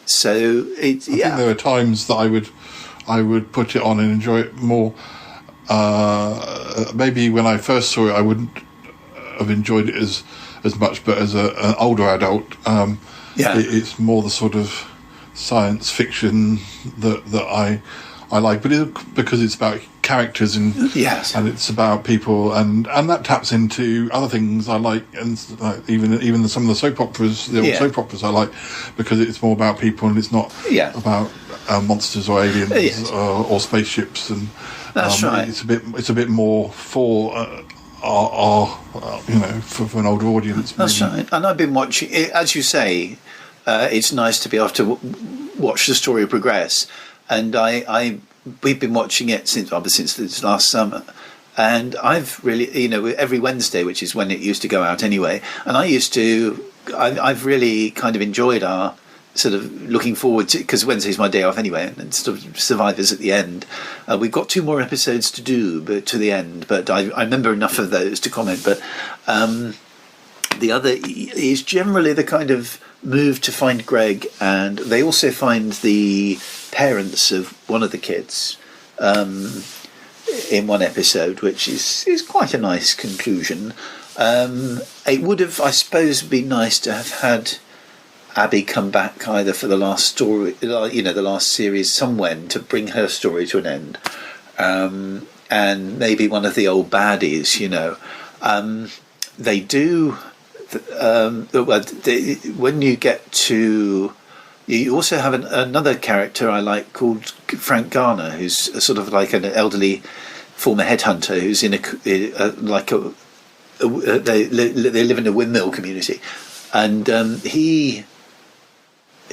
So I think there were times that I would put it on and enjoy it more. Maybe when I first saw it, I wouldn't have enjoyed it as much, but as an older adult, it's more the sort of science fiction that I like, but because it's about characters and it's about people, and that taps into other things I like, and even some of the soap operas, soap operas I like, because it's more about people and it's not about monsters or aliens or spaceships, and that's right. It's a bit more for our for an older audience. That's right. And I've been watching, as you say, it's nice to be able to watch the story progress. And we've been watching it since this last summer, and I've really, every Wednesday, which is when it used to go out anyway. And I've really kind of enjoyed our sort of looking forward to, because Wednesday's my day off anyway, and sort of Survivors at the end. We've got 2 more episodes to do, but to the end. But I remember enough of those to comment. But the other is generally the kind of move to find Greg, and they also find the parents of one of the kids in one episode, which is quite a nice conclusion. It would have, I suppose, been nice to have had Abby come back either for the last story, the last series, somewhere to bring her story to an end, and maybe one of the old baddies. They do. When you get to, you also have another character I like called Frank Garner, who's sort of like an elderly former headhunter who's in they live in a windmill community, and he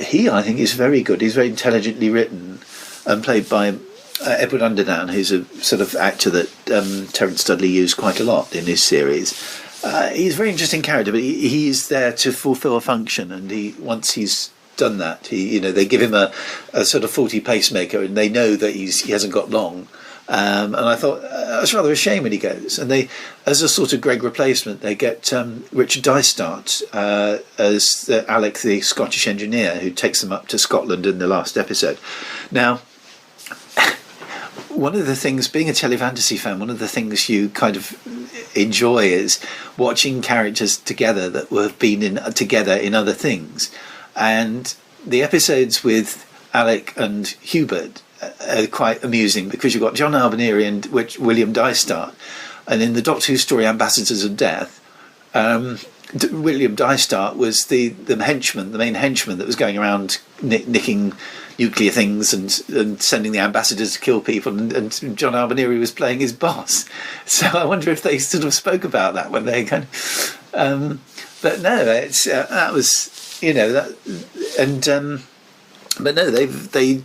I think is very good. He's very intelligently written and played by Edward Underdown, who's a sort of actor that Terence Dudley used quite a lot in his series. He's a very interesting character, but he's there to fulfil a function, and once he's done that, they give him a sort of faulty pacemaker, and they know that he hasn't got long. And I thought it's rather a shame when he goes. And they, as a sort of Greg replacement, they get Richard Dystart as Alec, the Scottish engineer, who takes them up to Scotland in the last episode. Now, one of the things, being a telefantasy fan, one of the things you kind of enjoy is watching characters together that have been together in other things. And the episodes with Alec and Hubert are quite amusing, because you've got John Albineri and William Dystart. And in the Doctor Who story Ambassadors of Death, William Dystart was the henchman, the main henchman that was going around nicking nuclear things and sending the ambassadors to kill people, and John Albineri was playing his boss. So I wonder if they sort of spoke about that when they kind of but no, it's that was that, and but no, they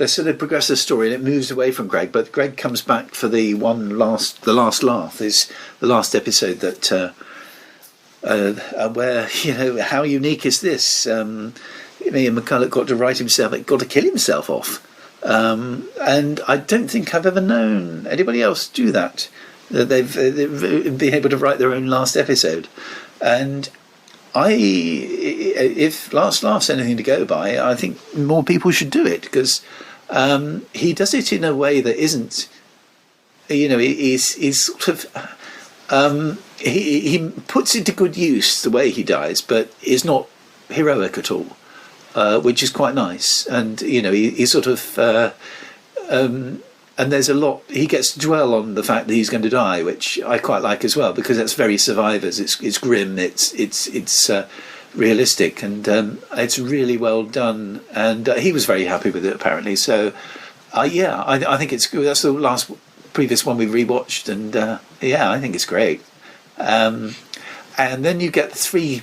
sort of progress the story, and it moves away from Greg, but Greg comes back for the last laugh is the last episode that where how unique is this? Ian McCulloch got to kill himself off, and I don't think I've ever known anybody else do that. They've been able to write their own last episode, and if Last Laugh's anything to go by, I think more people should do it, because he does it in a way that isn't, he's sort of he puts it to good use the way he dies, but is not heroic at all. Which is quite nice, and he sort of and there's a lot he gets to dwell on the fact that he's going to die, which I quite like as well, because that's very Survivors. It's grim, it's realistic, and it's really well done. And he was very happy with it, apparently. So Yeah, I think it's good. That's the previous one we rewatched, and yeah, I think it's great. And then you get the 3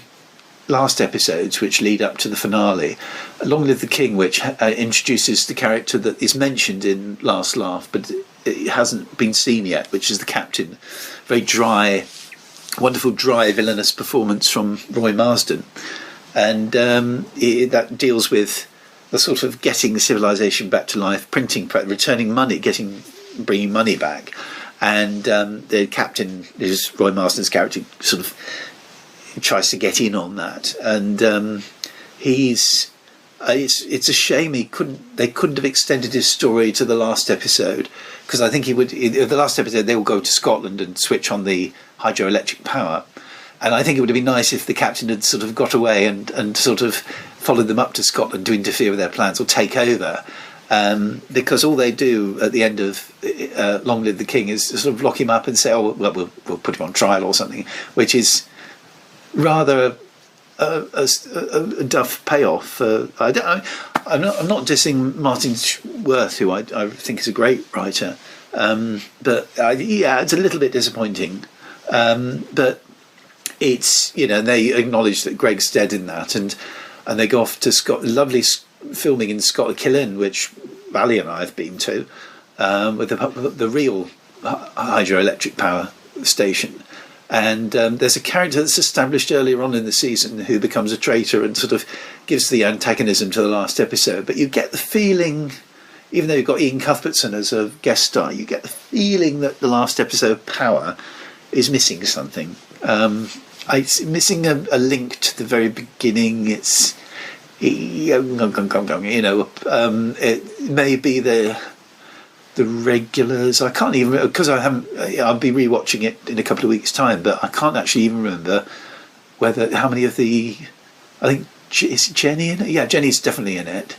last episodes which lead up to the finale. Long Live the King, which introduces the character that is mentioned in Last Laugh, but it hasn't been seen yet, which is the captain. Very dry, wonderful, dry, villainous performance from Roy Marsden. And that deals with the sort of getting civilization back to life, returning money, bringing money back. And the captain, is Roy Marsden's character, sort of tries to get in on that. And it's a shame they couldn't have extended his story to the last episode, because I think the last episode they will go to Scotland and switch on the hydroelectric power. And I think it would have been nice if the captain had sort of got away and sort of followed them up to Scotland to interfere with their plans or take over. Because all they do at the end of Long Live the King is sort of lock him up and say, "Oh, well, we'll put him on trial" or something, which is rather a duff payoff. I'm not dissing Martin Worth, who I think is a great writer, but yeah, it's a little bit disappointing. But it's, they acknowledge that Greg's dead in that, and they go off to lovely filming in Killin, which Valley and I have been to, with the real hydroelectric power station. And there's a character that's established earlier on in the season who becomes a traitor and sort of gives the antagonism to the last episode. But you get the feeling, even though you've got Ian Cuthbertson as a guest star, you get the feeling that the last episode, Power, is missing something. It's missing a link to the very beginning. It may be the regulars. I can't even, because I'll be rewatching it in a couple of weeks' time, but I can't actually even remember how many of the. I think is Jenny in it? Yeah, Jenny's definitely in it.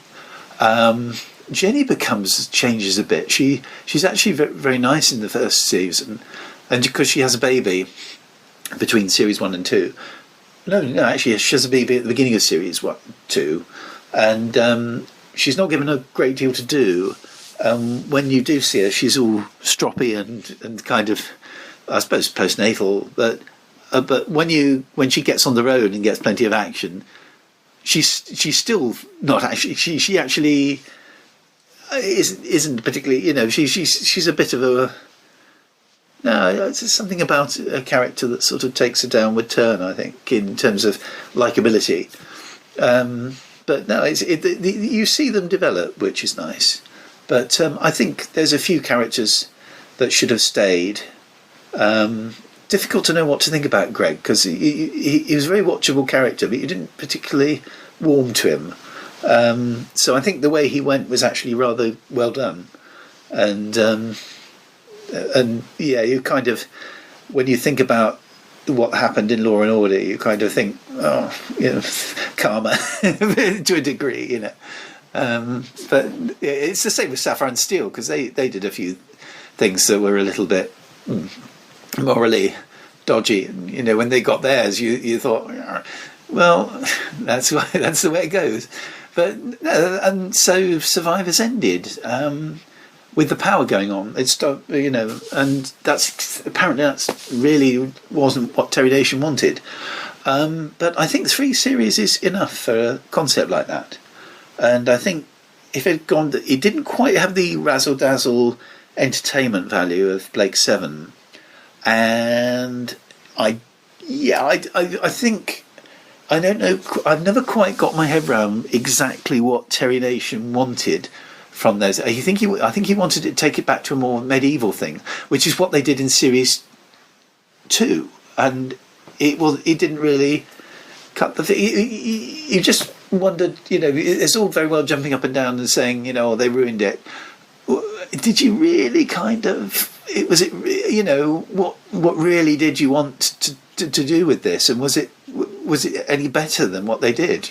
Jenny changes a bit. She's actually very, very nice in the first season, and because she has a baby between series 1 and 2. No, actually, she has a baby at the beginning of series 2, and she's not given a great deal to do. When you do see her, she's all stroppy and kind of, I suppose, postnatal. But when she gets on the road and gets plenty of action, she's still not actually. She actually isn't particularly. She's a bit of a. No, it's something about a character that sort of takes a downward turn, I think, in terms of likability. But no, you see them develop, which is nice. But I think there's a few characters that should have stayed. Difficult to know what to think about Greg, because he was a very watchable character, but you didn't particularly warm to him. So I think the way he went was actually rather well done. And yeah, you kind of, when you think about what happened in Law and Order, you kind of think, karma to a degree, But it's the same with Sapphire and Steel, because they did a few things that were a little bit morally dodgy. And, when they got theirs, you thought, well, that's the way it goes. But and so Survivors ended. With the power going on, it stopped, and that's really wasn't what Terry Nation wanted. But I think 3 series is enough for a concept like that. And I think if it had gone, it didn't quite have the razzle dazzle entertainment value of Blake 7. And I think, I don't know, I've never quite got my head around exactly what Terry Nation wanted from those. I think he wanted to take it back to a more medieval thing, which is what they did in series 2, and it didn't really cut the. You just wondered, it's all very well jumping up and down and saying, they ruined it. Did you really kind of? What really did you want to do with this, and was it any better than what they did?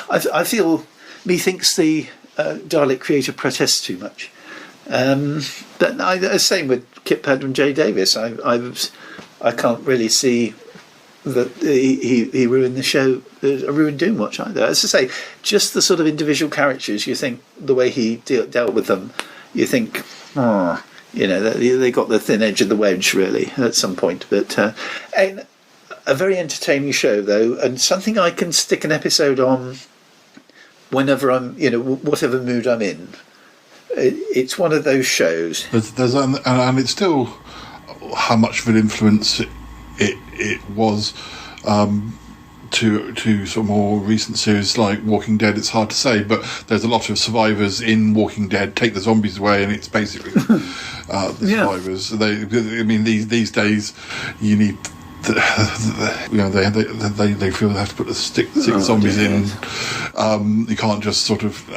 I feel methinks the Dalek creator protests too much. But same with Kit Pad and Jay Davis. I can't really see that he ruined the show, ruined Doomwatch either. As I say, just the sort of individual characters, you think the way he dealt with them, you think, they got the thin edge of the wedge really at some point. But and a very entertaining show though, and something I can stick an episode on whenever I'm, whatever mood I'm in. It's one of those shows. And it's still how much of an influence it was to sort of more recent series like Walking Dead. It's hard to say, but there's a lot of survivors in Walking Dead. Take the zombies away, and it's basically the survivors. These days you need. They feel they have to put the stick zombies in. You can't just sort of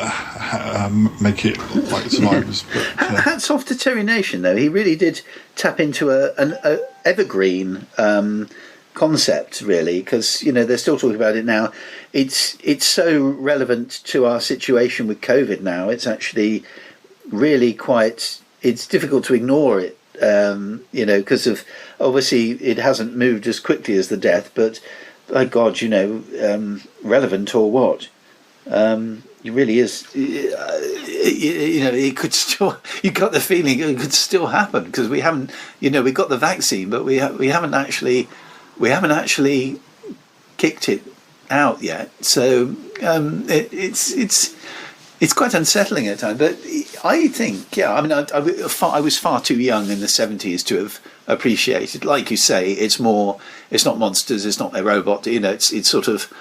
make it like survivors. But, hats off to Terry Nation though. He really did tap into an evergreen concept really, because they're still talking about it now. It's so relevant to our situation with COVID now. It's actually really it's difficult to ignore it. Because of obviously it hasn't moved as quickly as the death, but by God, relevant or what? It really is. It could still. You got the feeling it could still happen because we haven't. We got the vaccine, but we haven't actually kicked it out yet. So it's quite unsettling at times, but I think, I was far too young in the 70s to have appreciated. Like you say, it's not monsters, it's not a robot. It's sort of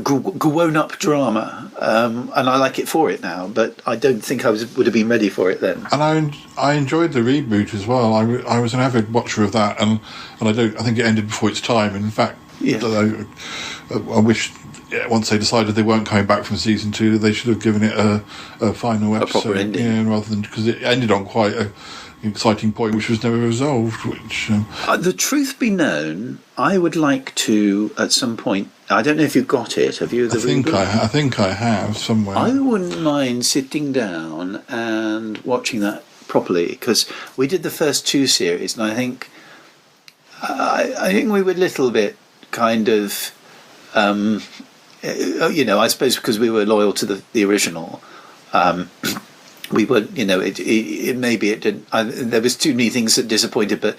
grown-up drama, and I like it for it now. But I don't think I would have been ready for it then. And I enjoyed the reboot as well. I was an avid watcher of that, and I think it ended before its time. In fact, I wish. Once they decided they weren't coming back from season 2, they should have given it a final episode, proper ending. rather than because it ended on quite an exciting point, which was never resolved. Which the truth be known, I would like to at some point. I don't know if you've got it. Have you? I think I have somewhere. I wouldn't mind sitting down and watching that properly because we did the first 2 series, and I think we were a little bit kind of. I suppose because we were loyal to the original, we were. Maybe it didn't. There was too many things that disappointed, but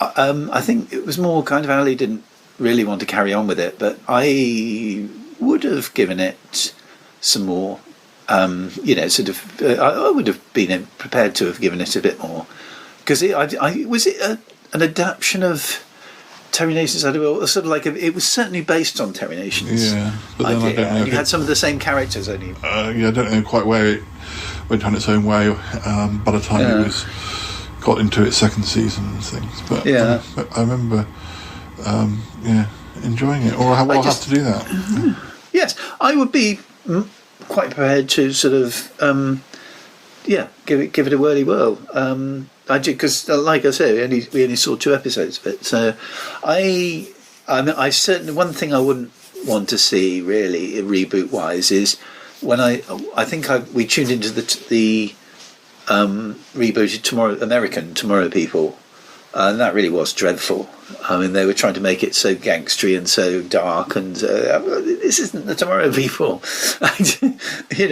I think it was more kind of Ali didn't really want to carry on with it, but I would have given it some more. I would have been prepared to have given it a bit more because was it an adaptation of Terry Nation's idea, sort of like it was certainly based on Terry Nation's idea. I don't know. And you had some of the same characters only. I don't know quite where it went on its own way by the time it got into its second season and things. But I remember, enjoying it. Or I'll have to do that. Yes, I would be quite prepared to sort of, give it a whirly whirl. I did because, like I said, we only saw 2 episodes of it. So, I certainly one thing I wouldn't want to see really reboot wise is when we tuned into the rebooted American Tomorrow People, and that really was dreadful. I mean, they were trying to make it so gangstery and so dark, and this isn't the Tomorrow People. You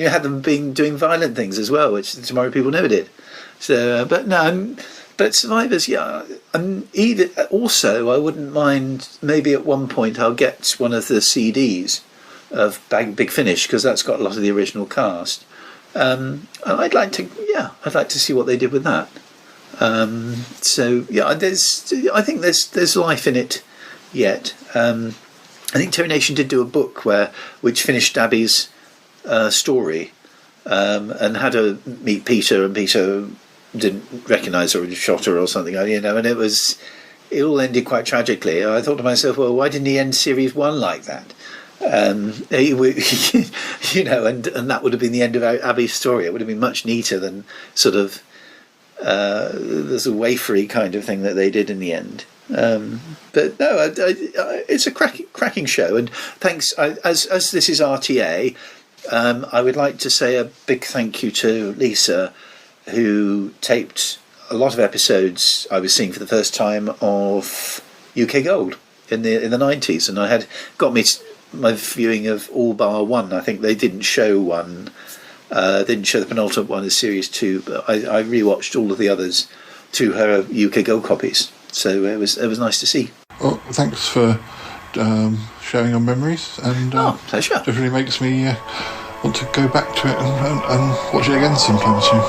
had them doing violent things as well, which the Tomorrow People never did. So, but Survivors, even also, I wouldn't mind. Maybe at one point I'll get one of the CDs of Big Finish because that's got a lot of the original cast. And I'd like to see what they did with that. I think there's life in it yet. I think Terry Nation did do a book which finished Abby's story, and had her meet Peter, and Peter didn't recognise her and shot her or something, and it all ended quite tragically. I thought to myself, well, why didn't he end series 1 like that? And that would have been the end of Abby's story. It would have been much neater than sort of there's a wafery kind of thing that they did in the end. But no, it's a cracking show, and thanks. As this is RTA, I would like to say a big thank you to Lisa, who taped a lot of episodes I was seeing for the first time of UK Gold in the 90s, and I had got me my viewing of all bar one. I think they didn't show one, didn't show the penultimate one as series 2, but I rewatched all of the others to her UK Gold copies. So it was nice to see. Well, thanks for sharing your memories, and pleasure. It really makes me want to go back to it and watch it again sometime soon.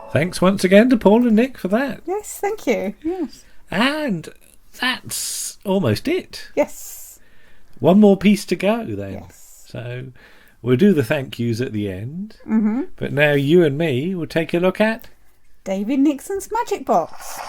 Thanks once again to Paul and Nick for that. Yes, thank you. Yes. And that's almost it. Yes. One more piece to go then. Yes. So we'll do the thank yous at the end. Mm-hmm. But now you and me will take a look at David Nixon's Magic Box.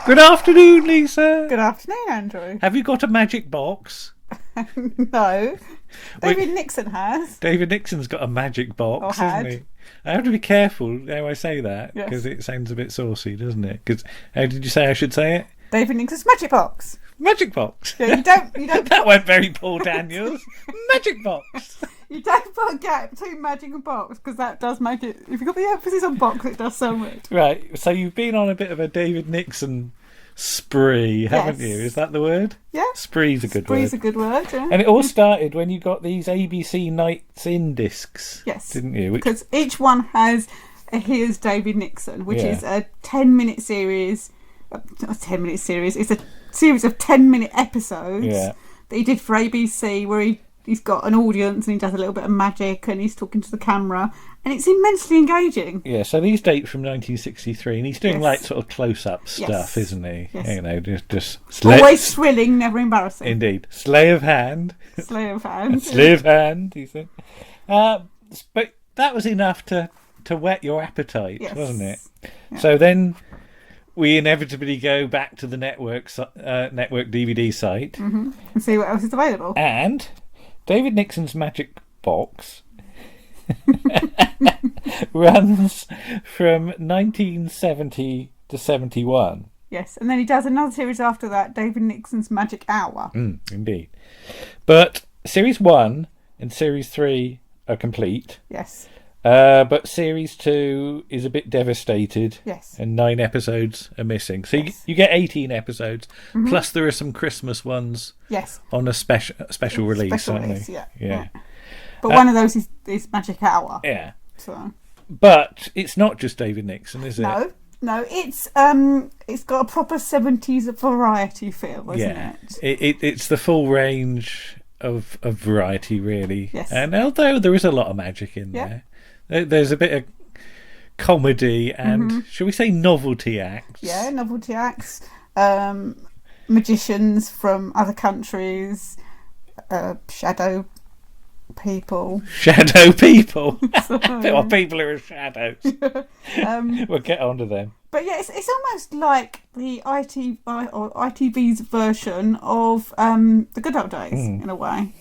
Good afternoon, Lisa. Good afternoon, Andrew. Have you got a magic box? No. David Nixon has. David Nixon's got a magic box, hasn't he? I have to be careful how I say that, because it sounds a bit saucy, doesn't it? Because how did you say I should say it? David Nixon's Magic Box. Magic box. Yeah, you don't. That went very Paul Daniels. Magic box. You don't put a gap between magic and box, because that does make it. If you've got the emphasis on box, it does sound weird. Right. So you've been on a bit of a David Nixon spree, haven't you? Is that the word? Yeah. Spree's a good word. Spree's a good word, yeah. And it all started when you got these ABC Nights In discs. Yes. Didn't you? Because each one has a Here's David Nixon, which is a 10-minute series. Not a 10-minute series. It's a series of 10-minute episodes that he did for ABC, where he's got an audience and he does a little bit of magic and he's talking to the camera, and it's immensely engaging. Yeah, so these date from 1963, and he's doing like sort of close-up stuff, isn't he? Yes. You know, just always thrilling, never embarrassing. Indeed, slay of hand. Slay of hand. Slay of hand. You think? But that was enough to whet your appetite, wasn't it? Yeah. So then we inevitably go back to the network DVD site and see what else is available. And David Nixon's Magic Box runs from 1970 to 71. Yes, and then he does another series after that, David Nixon's Magic Hour. Indeed. But Series 1 and Series 3 are complete. Yes. But Series 2 is a bit devastated. Yes. And 9 episodes are missing. So you get 18 episodes, plus there are some Christmas ones on a special release, aren't they? Yeah. But one of those is Magic Hour. Yeah. So. But it's not just David Nixon, is it? No, it's got a proper 70s variety feel, isn't it? It's the full range of variety, really. Yes. And although there is a lot of magic in there, there's a bit of comedy and, shall we say, novelty acts. Yeah, novelty acts. Magicians from other countries. Shadow people. Shadow people? Well, people who are shadows. We'll get on to them. But yeah, it's almost like the ITV's version of the Good Old Days, in a way.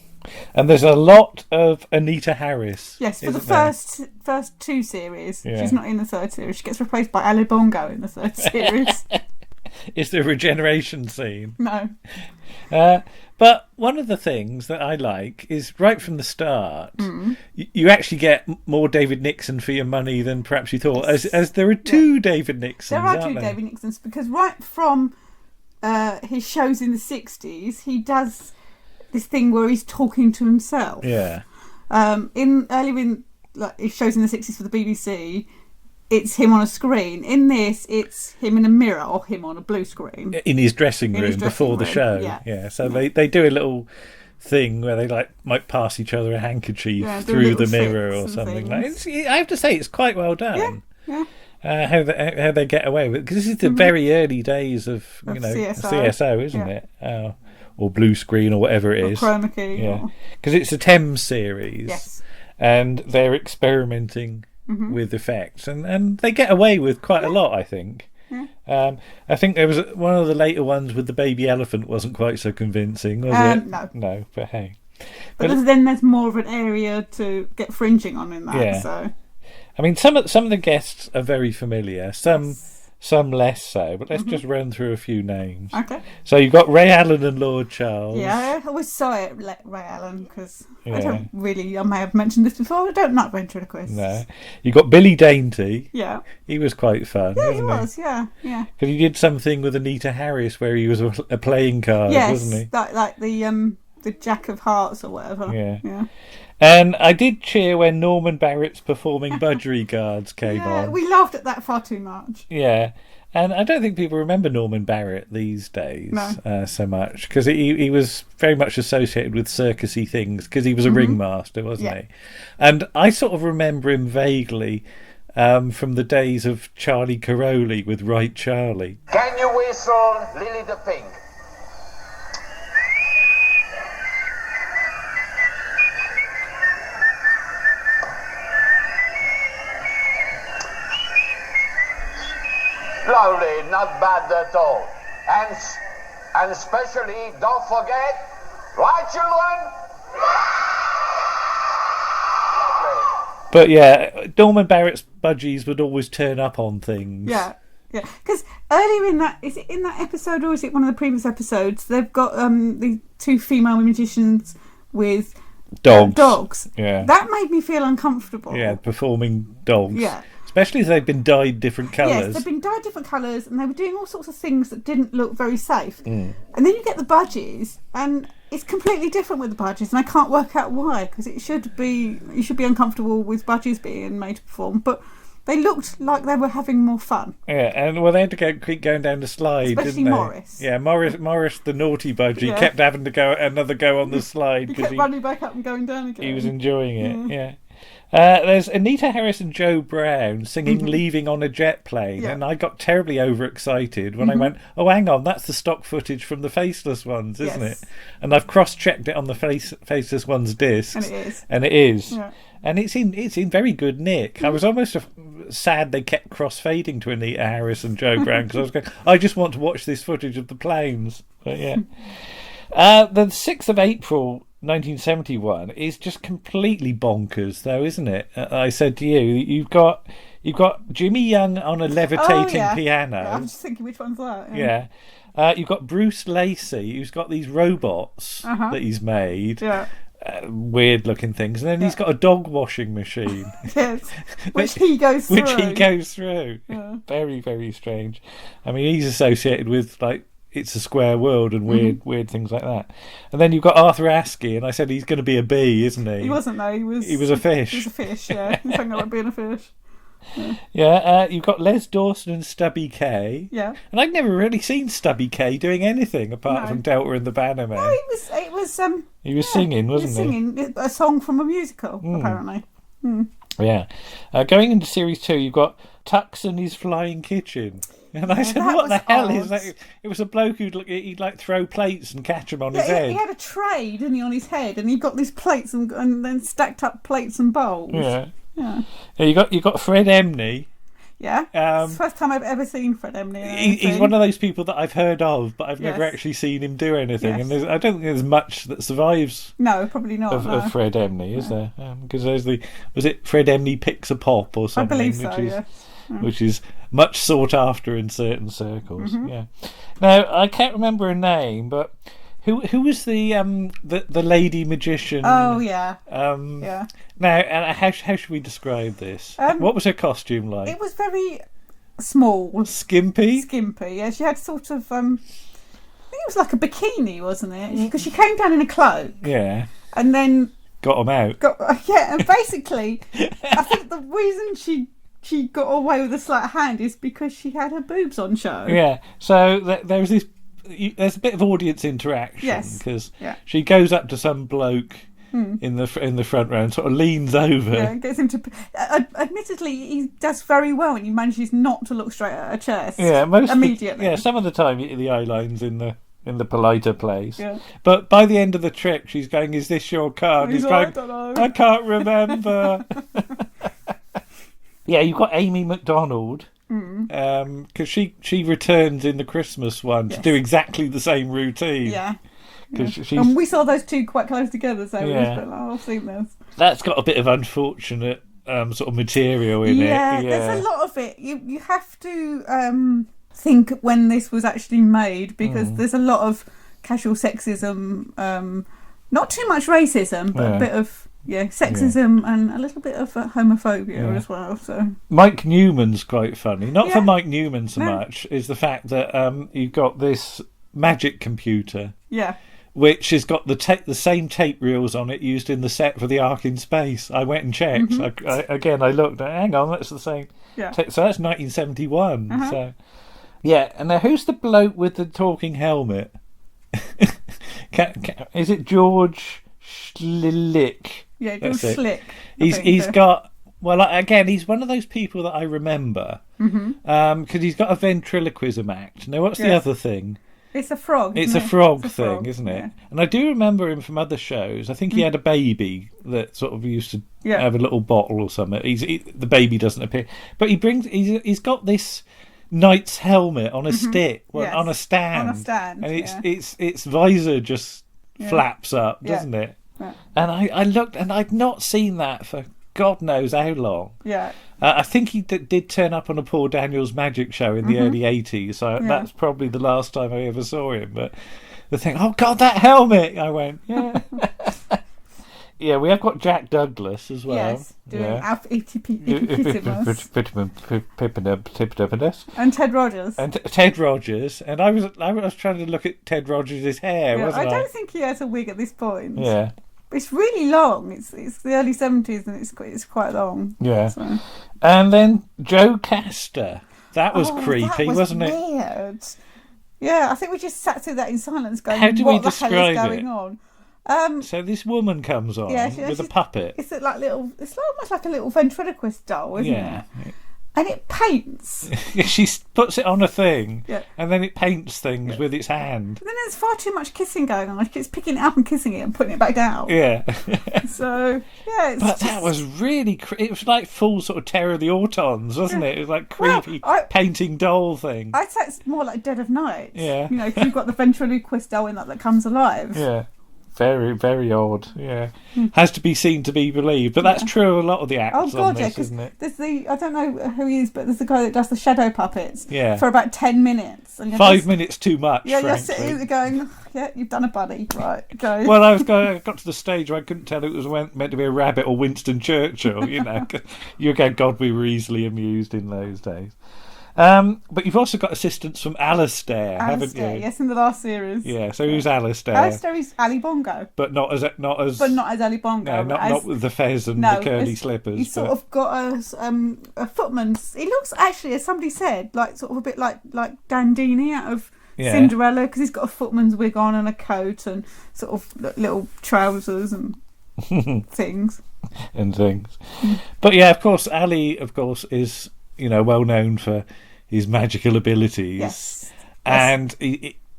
And there's a lot of Anita Harris. Yes, for the first 2 series. Yeah. She's not in the 3rd series. She gets replaced by Ali Bongo in the 3rd series. Is there a regeneration scene? No. But one of the things that I like is right from the start, you actually get more David Nixon for your money than perhaps you thought, as there are 2 David Nixons. There are 2 David Nixons, because right from his shows in the 60s, he does this thing where he's talking to himself. Yeah. In his shows in the 60s for the BBC, it's him on a screen. In this, it's him in a mirror or him on a blue screen. In his dressing room before the show. Yeah. So they do a little thing where they might pass each other a handkerchief through the mirror or something. I have to say, it's quite well done. Yeah. How they get away with it, because this is the very early days of CSO, isn't it? Or blue screen or whatever it is. Chroma key. Yeah, because it's a Thames series. Yes. And they're experimenting with effects, and they get away with quite a lot, I think. Yeah. I think there was one of the later ones with the baby elephant wasn't quite so convincing, was it? No, but hey. But then there's more of an area to get fringing on in that. Yeah. So. I mean, some of the guests are very familiar. Some less so, but let's just run through a few names. Okay. So you've got Ray Allen and Lord Charles. Yeah, I always saw it, Ray Allen, because I may have mentioned this before, I don't like ventriloquists. No. You've got Billy Dainty. Yeah. He was quite fun, yeah, wasn't he? Was, yeah. Because he did something with Anita Harris where he was a playing card, wasn't he? Like the Jack of Hearts or whatever. Yeah. And I did cheer when Norman Barrett's performing budgerigars came on. We laughed at that far too much. Yeah. And I don't think people remember Norman Barrett these days so much, because he was very much associated with circusy things, because he was a ringmaster, wasn't he? And I sort of remember him vaguely from the days of Charlie Caroli with Right Charlie. Can you whistle Lily the Pink? Lovely, not bad at all. And especially, don't forget, right, children? Lovely. But yeah, Norman Barrett's budgies would always turn up on things. Yeah. Because earlier in that, is it in that episode or is it one of the previous episodes? They've got the two female magicians with dogs. Yeah. That made me feel uncomfortable. Yeah, performing dogs. Yeah. Especially if they've been dyed different colours. Yes, they've been dyed different colours, and they were doing all sorts of things that didn't look very safe. And then you get the budgies, and it's completely different with the budgies, and I can't work out why, because you should be uncomfortable with budgies being made to perform, but they looked like they were having more fun. Yeah, and they had to keep going down the slide, especially didn't they? Morris. Yeah, Morris, the naughty budgie, kept having to go on the slide. He kept running back up and going down again. He was enjoying it, yeah. There's Anita Harris and Joe Brown singing Leaving on a Jet Plane, and I got terribly overexcited when I went, oh, hang on, that's the stock footage from the Faceless ones, isn't it? And I've cross-checked it on the Faceless ones discs. And it is. Yeah. And it's in very good nick. I was almost sad they kept cross-fading to Anita Harris and Joe Brown, because I was going, I just want to watch this footage of the planes. But yeah. The 6th of April 1971 is just completely bonkers, though, isn't it? I said to you, you've got Jimmy Young on a levitating piano. Yeah, I'm just thinking, which one's that? Yeah. You've got Bruce Lacey, who's got these robots that he's made. Yeah. Weird looking things, and then he's got a dog washing machine. Yes, which he goes through. Yeah. Very, very strange. I mean, he's associated with It's a Square World and weird things like that. And then you've got Arthur Askey, and I said he's going to be a bee, isn't he? He wasn't, though. He was a fish. He was a fish, yeah. He's talking about being a fish. You've got Les Dawson and Stubby K. Yeah. And I'd never really seen Stubby K doing anything apart from Delta and the Bannerman. No, it was he was singing, wasn't he? Singing a song from a musical, apparently. Yeah. Going into series 2, you've got Tux and his Flying Kitchen. And I said, what the hell is that? It was a bloke he'd throw plates and catch them on his head. He had a tray, didn't he, on his head, and he got these plates and then stacked up plates and bowls. Yeah. You got Fred Emney. Yeah. It's the first time I've ever seen Fred Emney. He's one of those people that I've heard of, but I've never actually seen him do anything. Yes. And I don't think there's much that survives. No, probably not. Of Fred Emney, is there? Because there's was it Fred Emney Picks a Pop or something? I believe so. Yes. Which is much sought after in certain circles. Yeah. Now I can't remember her name, but who was the lady magician? Oh yeah. Yeah. Now, how should we describe this? What was her costume like? It was very small, skimpy. Yeah, she had sort of. I think it was like a bikini, wasn't it? Because she came down in a cloak. Yeah. And then got them out. And basically, I think the reason she she got away with a sleight hand is because she had her boobs on show. Yeah. So there's this. There's a bit of audience interaction. Yes. Because Yeah. she goes up to some bloke in the front row and sort of leans over. Yeah, gets him to. Admittedly, he does very well, and he manages not to look straight at her chest. Yeah, immediately. Some of the time the eye line's in the politer place. Yeah. But by the end of the trick, she's going, "Is this your card?" He's like, going, "I don't know. "I can't remember." Yeah, you've got Amy MacDonald. Because she returns in the Christmas one to do exactly the same routine. Yeah. She's, and we saw those two quite close together, so we Yeah. just went, I've seen this. That's got a bit of unfortunate sort of material in it. Yeah, there's a lot of it. You have to think when this was actually made, because there's a lot of casual sexism, not too much racism, but a bit of sexism and a little bit of homophobia as well. So Mike Newman's quite funny. Not for Mike Newman so No. much, is the fact that you've got this magic computer. Yeah. Which has got the same tape reels on it used in the set for the Ark in Space. I went and checked. I looked. Hang on, that's the same. Yeah. So that's 1971. So, yeah. And now, who's the bloke with the talking helmet? Is it George Schlick? Yeah, George Schlick. He's got. Well, again, he's one of those people that I remember because he's got a ventriloquism act. Now, what's the other thing? It's a frog. It's a frog thing, isn't it? Yeah. And I do remember him from other shows. I think he had a baby that sort of used to have a little bottle or something. The baby doesn't appear, but he's got this knight's helmet on a stick, on a stand. On a stand, and its visor just flaps up, doesn't it? Yeah. And I looked, and I'd not seen that for God knows how long. Yeah. I think he did turn up on a Paul Daniels magic show in the early 80s, so that's probably the last time I ever saw him. But the thing, oh God, that helmet! I went, yeah. Yeah, we have got Jack Douglas as well. Yes, doing Alf Epipisimus. And Ted Rogers. And I was trying to look at Ted Rogers' hair, wasn't I? I don't think he has a wig at this point. Yeah. It's really long. It's the early 70s and it's quite long. Yeah. So. And then Joe Castor. That was creepy, wasn't it? Weird. Yeah, I think we just sat through that in silence going, how do what we the describe hell is going on? So this woman comes on with a puppet. It's almost like a little ventriloquist doll, isn't it? And it paints. She puts it on a thing, and then it paints things with its hand. But then there's far too much kissing going on. It's picking it up and kissing it and putting it back down. Yeah. So, yeah. That was really... it was like full sort of Terror of the Autons, wasn't it? It was like creepy painting doll thing. I'd say it's more like Dead of Night. Yeah. You know, because you've got the ventriloquist doll in that comes alive. Yeah. Very, very odd. Yeah, has to be seen to be believed. But that's true of a lot of the acts on this, isn't it? There's I don't know who he is, but there's the guy that does the shadow puppets. Yeah. For about 10 minutes. And 5 minutes too much. Yeah, frankly. you're sitting there going, yeah, you've done a buddy, right? Go. Well, I got to the stage where I couldn't tell it was meant to be a rabbit or Winston Churchill. You know, you go, God, we were easily amused in those days. But you've also got assistance from Alistair, haven't you? Yes, in the last series. Yeah. So who's Alistair? Alistair is Ali Bongo, but not as Ali Bongo. No, not with the fez and the curly slippers. He's sort of got a footman's. He looks actually, as somebody said, like sort of a bit like Dandini out of Cinderella, because he's got a footman's wig on and a coat and sort of little trousers and things. But yeah, of course, Ali, is well known for his magical abilities. Yes. And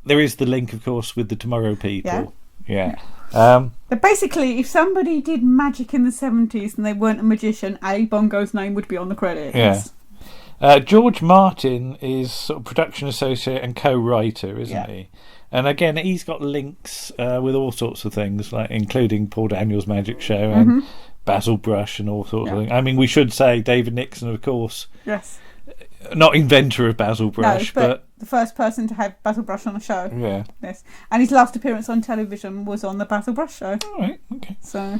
there is the link, of course, with the Tomorrow People. Yeah. But basically, if somebody did magic in the 70s and they weren't a magician, Ali Bongo's name would be on the credits. Yeah. George Martin is sort of production associate and co-writer, isn't he? And again, he's got links with all sorts of things, like including Paul Daniels' Magic Show and Basil Brush and all sorts of things. I mean, we should say David Nixon, of course. Yes. Not inventor of Basil Brush, but the first person to have Basil Brush on a show. Yeah. Yes. And his last appearance on television was on the Basil Brush show. All right. Okay. So.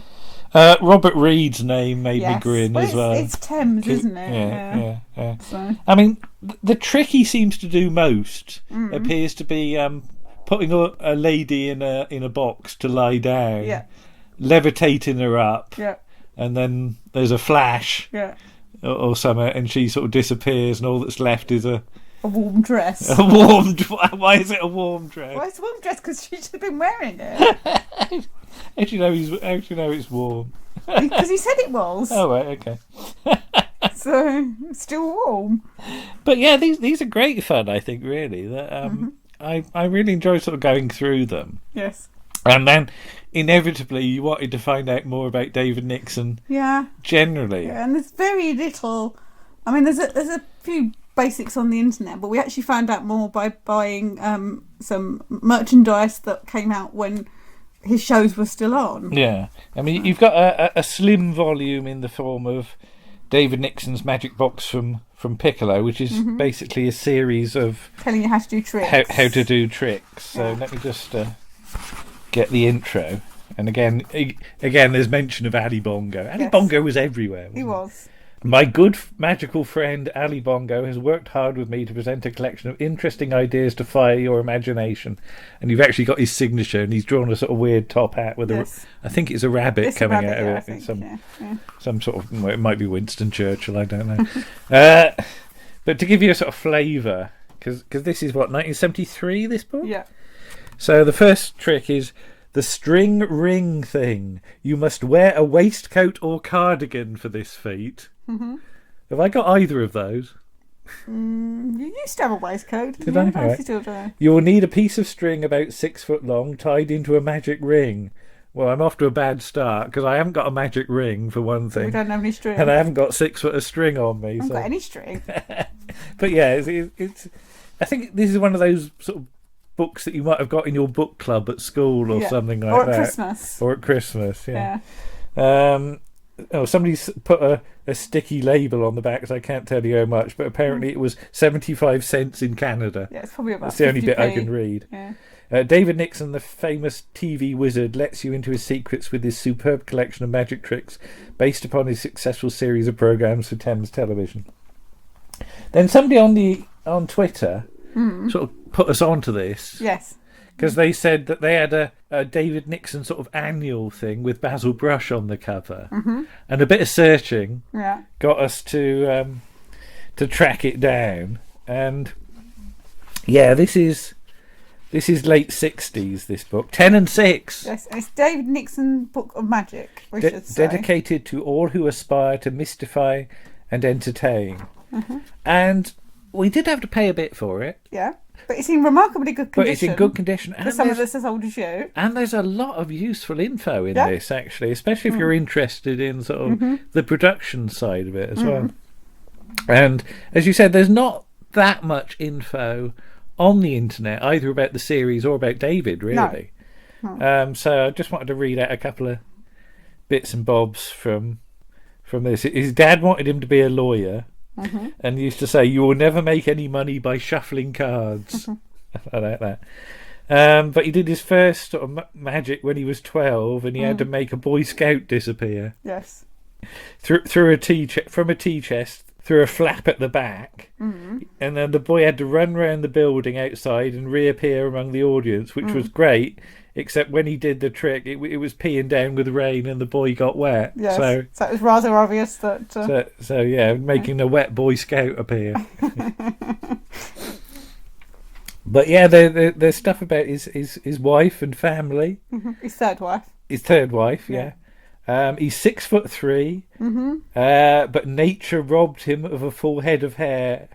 Robert Reed's name made me grin as well. It's Thames, isn't it? Yeah. So. I mean, the trick he seems to do most appears to be putting a lady in a box to lie down, levitating her up, and then there's a flash, or something, and she sort of disappears, and all that's left is a warm dress. Why is it a warm dress? Well, it's a warm dress because she should have been wearing it. How do you know it's warm? Because he said it was. Oh right, okay. So it's still warm. But yeah, these are great fun. I think really that I really enjoy sort of going through them. Yes. And then inevitably you wanted to find out more about David Nixon. Yeah. Generally. Yeah, and there's very little. I mean, there's a few basics on the internet, but we actually found out more by buying some merchandise that came out when his shows were still on. Yeah, I mean, you've got a slim volume in the form of David Nixon's Magic Box from Piccolo, which is basically a series of telling you how to do tricks. How to do tricks. So let me just get the intro. And again, there's mention of Ali Bongo. Ali Bongo was everywhere. He was. My good magical friend Ali Bongo has worked hard with me to present a collection of interesting ideas to fire your imagination. And you've actually got his signature, and he's drawn a sort of weird top hat with I think it's a rabbit coming out of it. Think, some sort of, well, it might be Winston Churchill, I don't know. But to give you a sort of flavour, because this is what, 1973, this book? Yeah. So the first trick is the string ring thing. You must wear a waistcoat or cardigan for this feat. Have I got either of those? You used to have a waistcoat. Did I? Right. Still do. You will need a piece of string about 6 foot long tied into a magic ring. Well, I'm off to a bad start because I haven't got a magic ring for one thing. We don't have any string. And I haven't got 6 foot of string on me. I haven't got any string. But yeah, it's. I think this is one of those sort of books that you might have got in your book club at school or something like that. Or at Christmas. Or at Christmas, yeah. Somebody's put a sticky label on the back, so I can't tell you how much, but apparently it was 75 cents in Canada. Yeah, it's probably about That's the only 50p. bit I can read. Yeah. David Nixon, the famous TV wizard, lets you into his secrets with his superb collection of magic tricks based upon his successful series of programmes for Thames Television. Then somebody on Twitter sort of put us onto this. Yes. Because they said that they had a David Nixon sort of annual thing with Basil Brush on the cover, and a bit of searching got us to track it down. And yeah, this is late 60s. This book, 10 and 6. Yes, it's David Nixon Book of Magic. We should say. Dedicated to all who aspire to mystify and entertain. And we did have to pay a bit for it. Yeah. But it's in remarkably good condition. But it's in good condition. For some of us as old as you. And there's a lot of useful info in this, actually, especially if you're interested in sort of the production side of it as well. And as you said, there's not that much info on the internet, either about the series or about David, really. No. So I just wanted to read out a couple of bits and bobs from this. His dad wanted him to be a lawyer. And used to say, "You will never make any money by shuffling cards." I like that. But he did his first sort of magic when he was 12, and he had to make a Boy Scout disappear. Yes. Through from a tea chest through a flap at the back, and then the boy had to run round the building outside and reappear among the audience, which was great. Except when he did the trick, it was peeing down with rain and the boy got wet. Yes, so it was rather obvious that... So yeah, making a wet Boy Scout appear. But yeah, there's stuff about his wife and family. His third wife. His third wife, yeah. He's 6'3", but nature robbed him of a full head of hair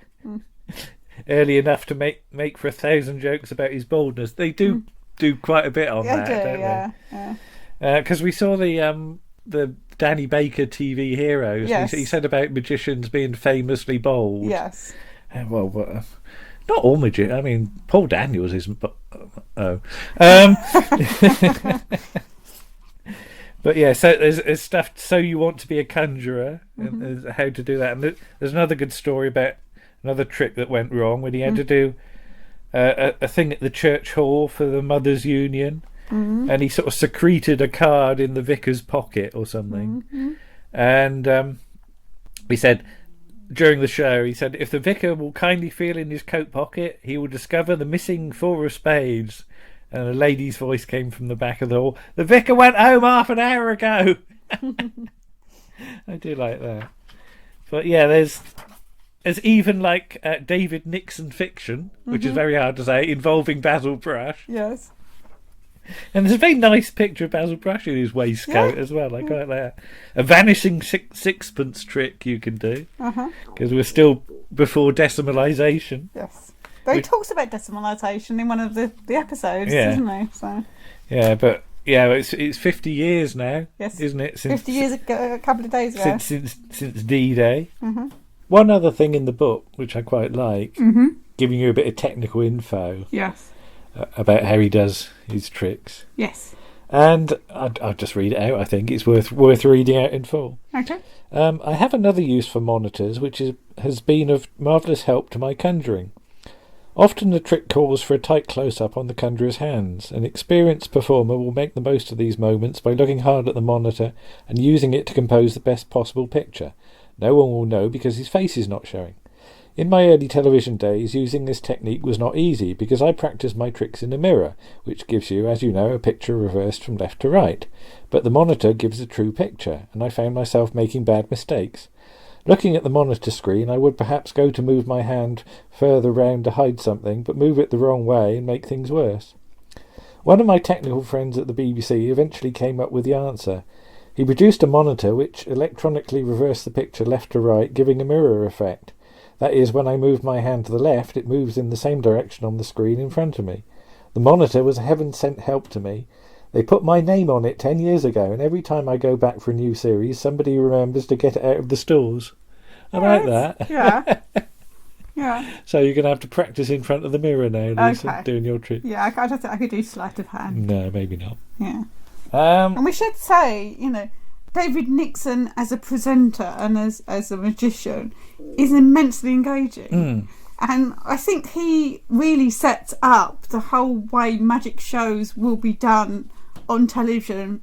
early enough to make for 1,000 jokes about his baldness. They do quite a bit on that, don't they? Because we saw the Danny Baker TV Heroes. Yes. He said about magicians being famously bald. Yes. Well, not all magicians. I mean, Paul Daniels isn't. But yeah, so there's stuff. So you want to be a conjurer, and there's how to do that. And there's another good story about another trick that went wrong when he had to do a thing at the church hall for the Mothers' Union, and he sort of secreted a card in the vicar's pocket or something. And he said during the show, if the vicar will kindly feel in his coat pocket, he will discover the missing 4 of spades. And a lady's voice came from the back of the hall. The vicar went home half an hour ago. I do like that. But yeah, there's even like David Nixon fiction, which is very hard to say, involving Basil Brush. Yes. And there's a very nice picture of Basil Brush in his waistcoat as well. I quite like that. A vanishing sixpence trick you can do. Because we're still before decimalisation. Yes. Though he talks about decimalisation in one of the episodes, doesn't he? So. Yeah, but it's 50 years now, isn't it? 50 years ago, a couple of days ago. Since D-Day. One other thing in the book, which I quite like, giving you a bit of technical info. Yes. About how he does his tricks. Yes. And I'll just read it out. I think it's worth reading out in full. Okay. I have another use for monitors, which has been of marvellous help to my conjuring. Often the trick calls for a tight close-up on the conjurer's hands. An experienced performer will make the most of these moments by looking hard at the monitor and using it to compose the best possible picture. No one will know because his face is not showing. In my early television days, using this technique was not easy because I practiced my tricks in a mirror, which gives you, as you know, a picture reversed from left to right. But the monitor gives a true picture, and I found myself making bad mistakes. Looking at the monitor screen, I would perhaps go to move my hand further round to hide something, but move it the wrong way and make things worse. One of my technical friends at the BBC eventually came up with the answer. He produced a monitor which electronically reversed the picture left to right, giving a mirror effect. That is, when I move my hand to the left, it moves in the same direction on the screen in front of me. The monitor was a heaven-sent help to me. They put my name on it 10 years ago, and every time I go back for a new series, somebody remembers to get it out of the stores. I like that. Yeah. Yeah. So you're going to have to practice in front of the mirror now, Lisa, doing your trick. Yeah, I don't think I could do sleight of hand. No, maybe not. Yeah. And we should say, David Nixon as a presenter and as a magician is immensely engaging. And I think he really sets up the whole way magic shows will be done on television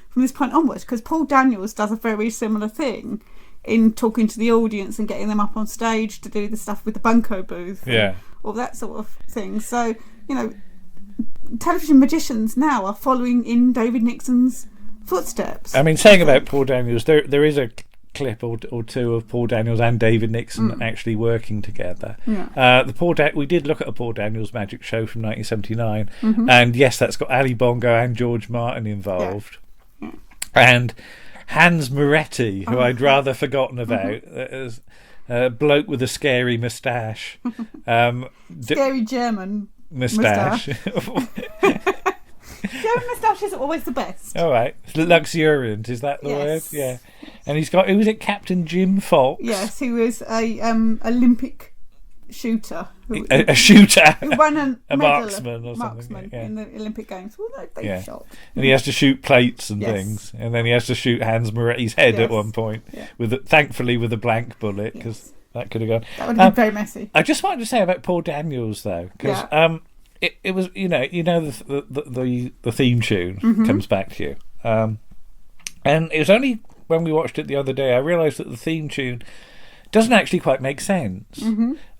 from this point onwards, because Paul Daniels does a very similar thing in talking to the audience and getting them up on stage to do the stuff with the bunco booth, all that sort of thing. So television magicians now are following in David Nixon's footsteps. I mean, saying about Paul Daniels, there is a clip or two of Paul Daniels and David Nixon actually working together. We did look at a Paul Daniels magic show from 1979, and yes, that's got Ali Bongo and George Martin involved, and Hans Moretti, who I'd rather forgotten about, as a bloke with a scary moustache, scary German moustache. German moustaches are always the best. All right, luxuriant, is that the word? Yeah. And he's got, who was it, Captain Jim Fox? Yes, he was a Olympic shooter. A shooter? Who won a marksman or something. In the Olympic Games. Well, they shot. And he has to shoot plates and things. And then he has to shoot Hans Moretti's head at one point, thankfully with a blank bullet, because that could have gone. That would have been very messy. I just wanted to say about Paul Daniels, though, because it was, the theme tune comes back to you. And it was only when we watched it the other day I realised that the theme tune doesn't actually quite make sense.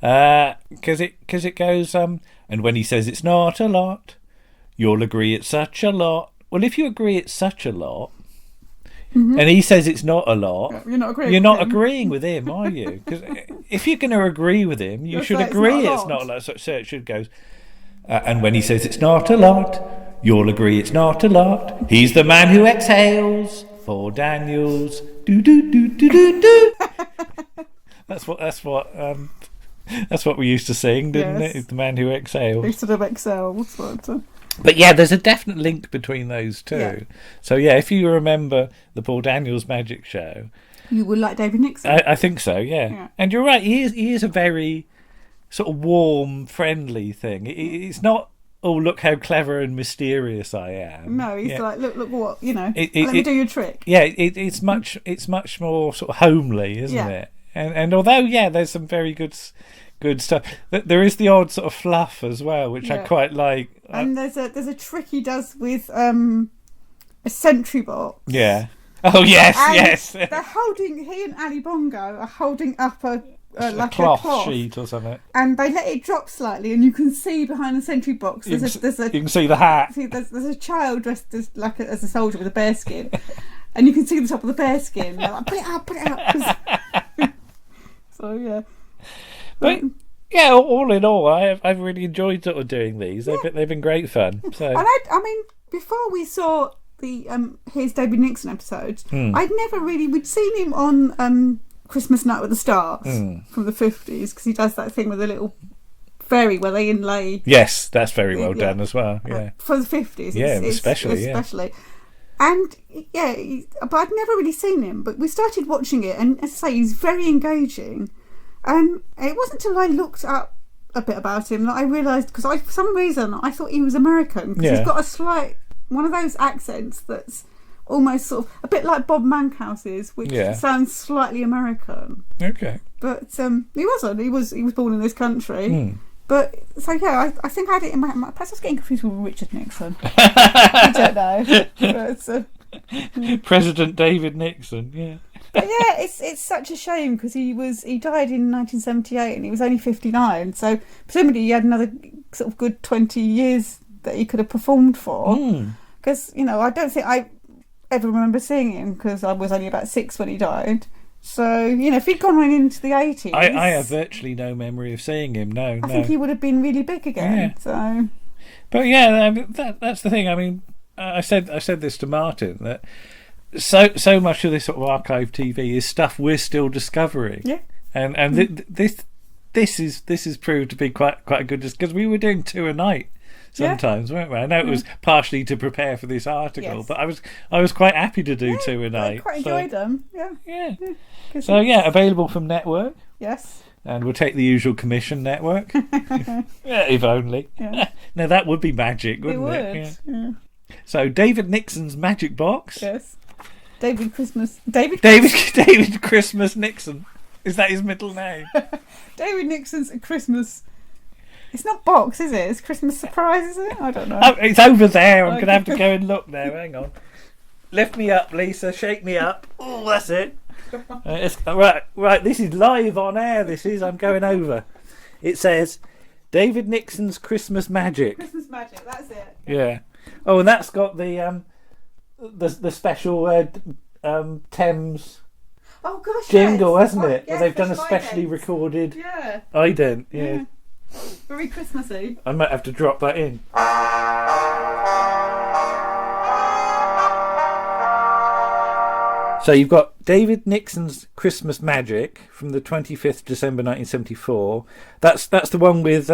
Because it goes, and when he says it's not a lot, you'll agree it's such a lot. Well, if you agree it's such a lot, and he says it's not a lot, you're not agreeing with him, are you? Because if you're going to agree with him, you should agree it's not a lot. So it should go, and when he says it's not a lot, you'll agree it's not a lot. He's the man who exhales. Paul Daniels. Do do do do do do. That's what we used to sing, didn't it? The man who exhales. He sort of excels. But yeah, there's a definite link between those two. Yeah. So yeah, if you remember the Paul Daniels magic show, you would like David Nixon. I think so. Yeah. And you're right. He is a very sort of warm, friendly thing. It's not, oh, look how clever and mysterious I am. No, he's like, look what, let me do your trick. Yeah, it's much more sort of homely, isn't it? And although, there's some very good stuff, there is the odd sort of fluff as well, which I quite like. And there's a trick he does with a sentry box. Yeah. Oh yes. They're holding. He and Ali Bongo are holding up a cloth sheet or something, and they let it drop slightly, and you can see behind the sentry box. You can see the hat. There's a child dressed as as a soldier with a bearskin, and you can see the top of the bearskin. They're like, put it up. Because But yeah, all in all, I've really enjoyed sort of doing these. They've been great fun. So, and I mean, before we saw the Here's David Nixon episodes, we'd seen him on Christmas Night with the Stars from the 50s, because he does that thing with a little fairy where they inlay. Yes, that's very well done as well. Yeah, for the 50s. Yeah, especially. And but I'd never really seen him. But we started watching it, and as I say, he's very engaging. And it wasn't until I looked up a bit about him that I realised, because for some reason I thought he was American, because he's got a slight one of those accents that's almost sort of a bit like Bob Mankhouse's, which sounds slightly American. Okay, but he wasn't. He was born in this country. But so I think I had it in my. Perhaps I was getting confused with Richard Nixon. I don't know. But, President David Nixon. Yeah. But yeah, it's such a shame, because he died in 1978 and he was only 59. So presumably he had another sort of good 20 years that he could have performed for. Because I don't think I ever remember seeing him, because I was only about 6 when he died. So, if he'd gone on into the 80s... I have virtually no memory of seeing him, no. I think he would have been really big again, so... But yeah, that's the thing. I mean, I said this to Martin, that so much of this sort of archive TV is stuff we're still discovering. Yeah. And this is proved to be quite a good... Because we were doing 2 a night sometimes, weren't we? I know it was partially to prepare for this article, but I was quite happy to do 2 a night. I quite enjoyed them, Yeah. So available from Network. Yes. And we'll take the usual commission, Network. If only. Yeah. Now that would be magic, wouldn't it? Yeah. So David Nixon's Magic Box. Yes. David Christmas Nixon. Is that his middle name? David Nixon's Christmas. It's not box, is it? It's Christmas surprise, is it? I don't know. Oh, it's over there. I'm going to have to go and look now. Hang on. Lift me up, Lisa. Shake me up. Oh, that's it. Right. This is live on air. This is. I'm going over. It says David Nixon's Christmas Magic. Christmas Magic. That's it. Yeah. Oh, and that's got the special Thames. Oh gosh. Jingle, yes. hasn't it? Yes, They've done a specially recorded. Yeah. Ident. Yeah. Very Christmassy. I might have to drop that in. So you've got David Nixon's Christmas Magic from the 25th December 1974. That's the one with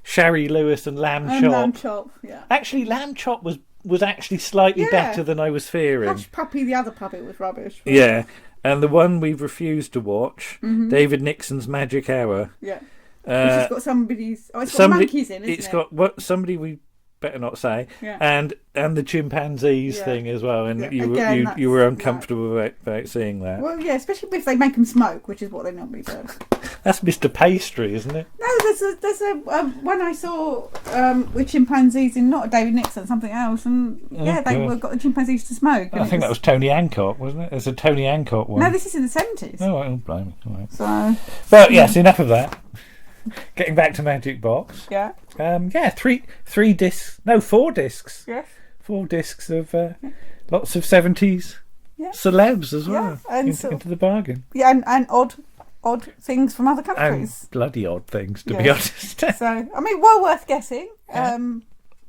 Shari Lewis and Lamb Chop. Lamb Chop, yeah. Actually, Lamb Chop was actually slightly better than I was fearing. Hush Puppy, the other puppet, was rubbish. Yeah, and the one we've refused to watch, David Nixon's Magic Hour. Yeah. Which has got somebody's... Oh, it's got monkeys in, isn't it? It's got somebody we better not say, and the chimpanzees thing as well, and you were uncomfortable about seeing that. Well, yeah, especially if they make them smoke, which is what they normally do. That's Mr. Pastry, isn't it? No, there's a one I saw with chimpanzees in not David Nixon, something else, and got the chimpanzees to smoke. I think that was Tony Hancock, wasn't it? There's a Tony Hancock one. No, this is in the 70s. Oh, I don't blame me. Right. So, but yes, enough of that. Getting back to Magic Box. Yeah. Three discs. No, 4 discs. Yes. 4 discs of lots of 70s celebs as well. Yeah, and into the bargain. Yeah, and odd things from other countries. And bloody odd things, to be honest. So, I mean, well worth getting.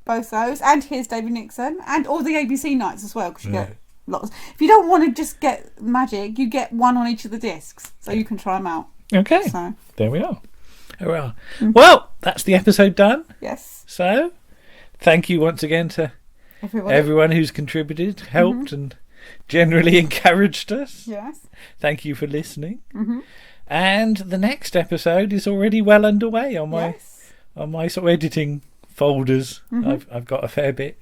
Both those, and Here's David Nixon, and all the ABC nights as well, because you get lots. If you don't want to just get Magic, you get one on each of the discs, so you can try them out. Okay. So there we are. Hurrah. Well, that's the episode done. Yes. So, thank you once again to everyone who's contributed, helped, and generally encouraged us. Yes. Thank you for listening. And the next episode is already well underway on my sort of editing folders. I've got a fair bit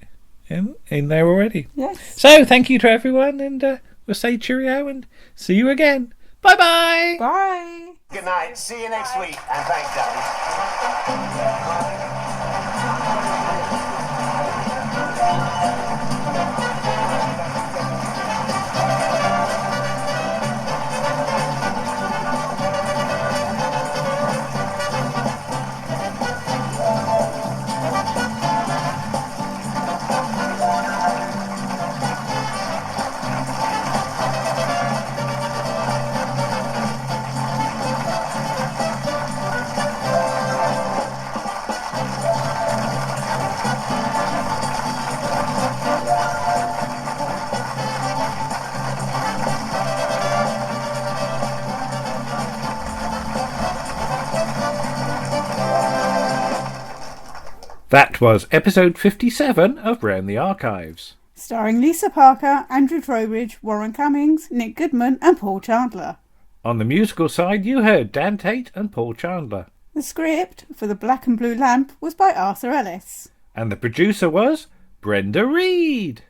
in there already. Yes. So, thank you to everyone, and we'll say cheerio and see you again. Bye-bye. Bye. Good night. See you next week. And thanks, Daddy. That was episode 57 of Round the Archives. Starring Lisa Parker, Andrew Trowbridge, Warren Cummings, Nick Goodman and Paul Chandler. On the musical side, you heard Dan Tate and Paul Chandler. The script for The Black and Blue Lamp was by Arthur Ellis. And the producer was Brenda Reed.